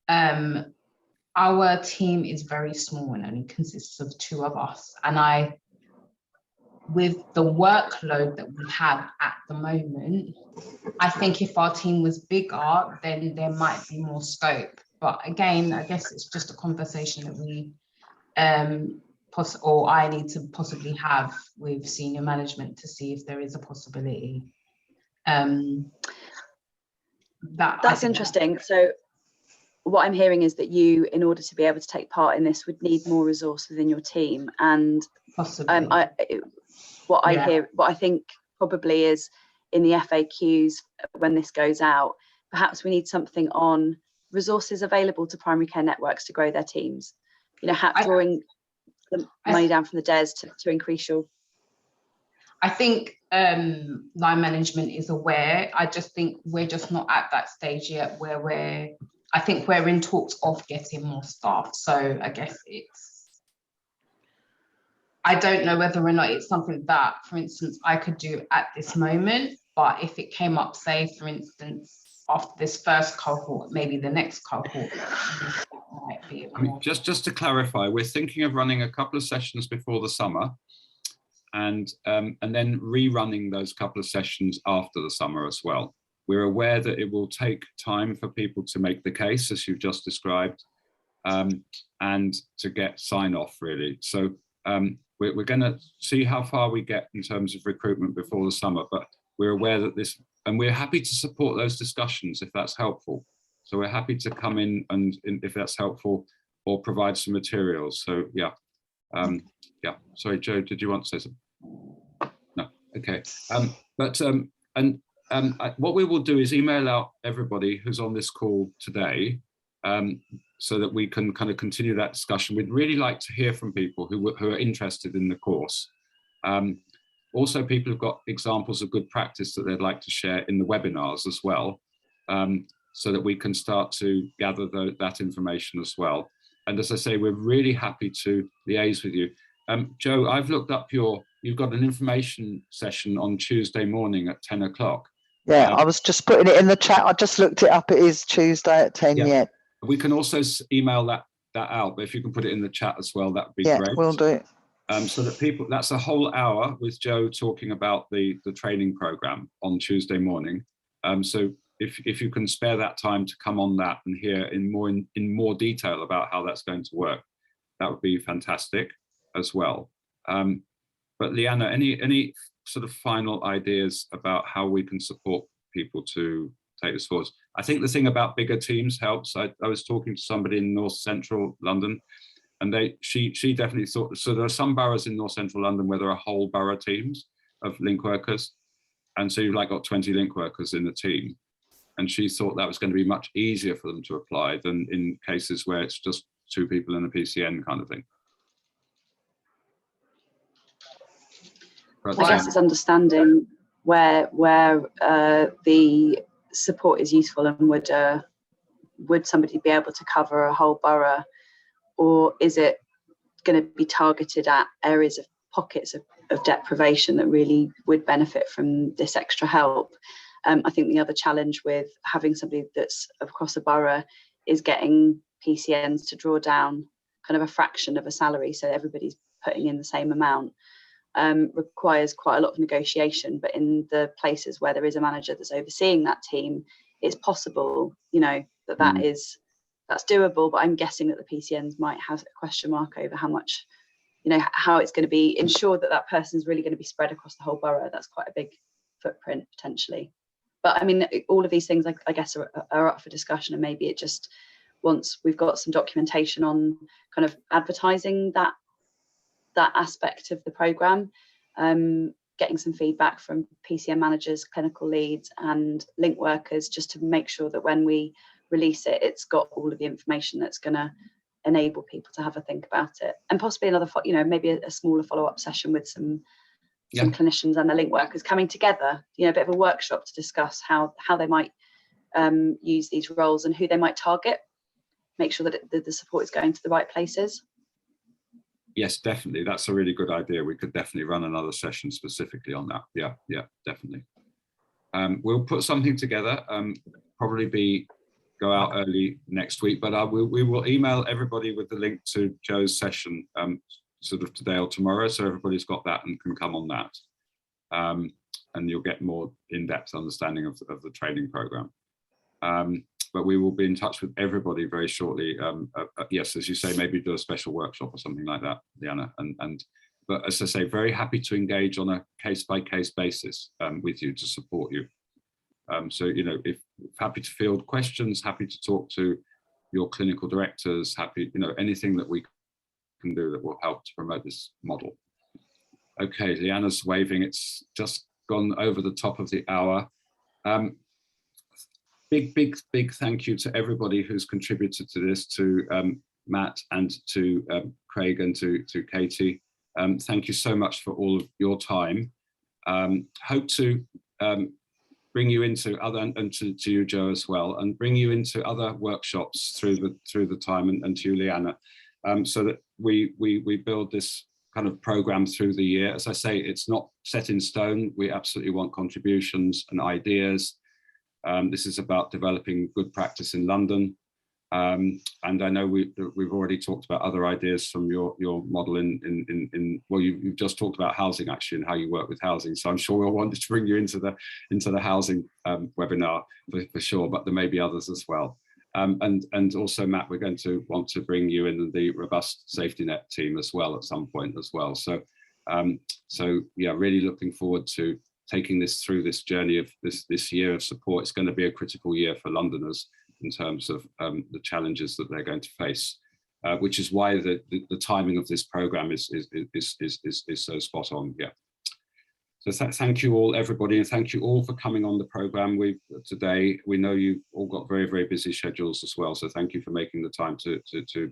Our team is very small and only consists of 2 of us. And with the workload that we have at the moment, I think if our team was bigger, then there might be more scope. But again, I guess it's just a conversation that we, or I need to possibly have with senior management to see if there is a possibility. That's interesting. So what I'm hearing is that you, in order to be able to take part in this, would need more resource within your team. And what I think probably is in the FAQs when this goes out, perhaps we need something on resources available to primary care networks to grow their teams. You know, drawing the money down from the DES to increase your. I think line management is aware. I just think we're just not at that stage yet where I think we're in talks of getting more staff. So I guess I don't know whether or not it's something that, for instance, I could do at this moment, but if it came up, say, for instance, after this first cohort, maybe the next cohort, might be just to clarify, we're thinking of running a couple of sessions before the summer, and then rerunning those couple of sessions after the summer as well. We're aware that it will take time for people to make the case, as you've just described, and to get sign-off, really. So we're going to see how far we get in terms of recruitment before the summer, but we're aware that this, and we're happy to support those discussions if that's helpful. So we're happy to come in and if that's helpful, or provide some materials. So yeah, sorry, Joe, did you want to say something? No, okay. What we will do is email out everybody who's on this call today, so that we can kind of continue that discussion. We'd really like to hear from people who are interested in the course. Also, people who've got examples of good practice that they'd like to share in the webinars as well. so that we can start to gather that information as well. And as I say, we're really happy to liaise with you. Joe, I've looked up you've got an information session on Tuesday morning at 10 o'clock. Yeah, I was just putting it in the chat. I just looked it up. It is Tuesday at 10, yeah. We can also email that out, but if you can put it in the chat as well, that would be great. Yeah, we'll do it. So that that's a whole hour with Joe talking about the training program on Tuesday morning. So if you can spare that time to come on that and hear in more detail about how that's going to work, that would be fantastic as well. But Leanna, any sort of final ideas about how we can support people to take this forward? I think the thing about bigger teams helps. I was talking to somebody in North Central London, and she definitely thought, so there are some boroughs in North Central London where there are whole borough teams of link workers, and so you've like got 20 link workers in the team, and she thought that was going to be much easier for them to apply than in cases where it's just 2 people in a PCN kind of thing. But, I guess it's understanding where the support is useful, and would somebody be able to cover a whole borough, or is it going to be targeted at areas of pockets of deprivation that really would benefit from this extra help? I think the other challenge with having somebody that's across a borough is getting PCNs to draw down kind of a fraction of a salary, so everybody's putting in the same amount. Requires quite a lot of negotiation, but in the places where there is a manager that's overseeing that team, it's possible, you know, that's doable. But I'm guessing that the PCNs might have a question mark over how much, you know, how it's going to be ensured that that person's really going to be spread across the whole borough. That's quite a big footprint potentially. But I mean, all of these things, I guess, are up for discussion, and maybe it just, once we've got some documentation on kind of advertising that aspect of the programme, getting some feedback from PCN managers, clinical leads and link workers, just to make sure that when we release it, it's got all of the information that's going to enable people to have a think about it. And possibly another, you know, maybe a smaller follow-up session with some clinicians and the link workers coming together, you know, a bit of a workshop to discuss how they might use these roles and who they might target, make sure that the support is going to the right places. Yes, definitely. That's a really good idea. We could definitely run another session specifically on that. Yeah, definitely. We'll put something together, probably go out early next week, but we will email everybody with the link to Joe's session sort of today or tomorrow, so everybody's got that and can come on that. And you'll get more in-depth understanding of the training program. But we will be in touch with everybody very shortly. Yes, as you say, maybe do a special workshop or something like that, Diana. But as I say, very happy to engage on a case-by-case basis with you to support you. So, you know, if happy to field questions, happy to talk to your clinical directors, happy, you know, anything that we can do that will help to promote this model. Okay, Leanna's waving. It's just gone over the top of the hour. Big thank you to everybody who's contributed to this, to Matt and to Craig and to Katie. Thank you so much for all of your time. Hope to bring you into other, and to you, Joe, as well, and bring you into other workshops through the time, and to you, Leanna, so that we build this kind of program through the year. As I say, it's not set in stone. We absolutely want contributions and ideas. This is about developing good practice in London. And I know we've already talked about other ideas from your model well, you've just talked about housing actually, and how you work with housing. So I'm sure we'll want to bring you into the housing webinar for sure, but there may be others as well. And also, Matt, we're going to want to bring you in the robust safety net team as well at some point as well. So yeah, really looking forward to taking this through this journey of this year of support. It's going to be a critical year for Londoners in terms of the challenges that they're going to face, which is why the timing of this program is so spot on. Yeah. So thank you all, everybody, and thank you all for coming on the program today. We know you've all got very, very busy schedules as well, so thank you for making the time to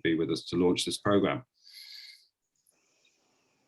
be with us to launch this program.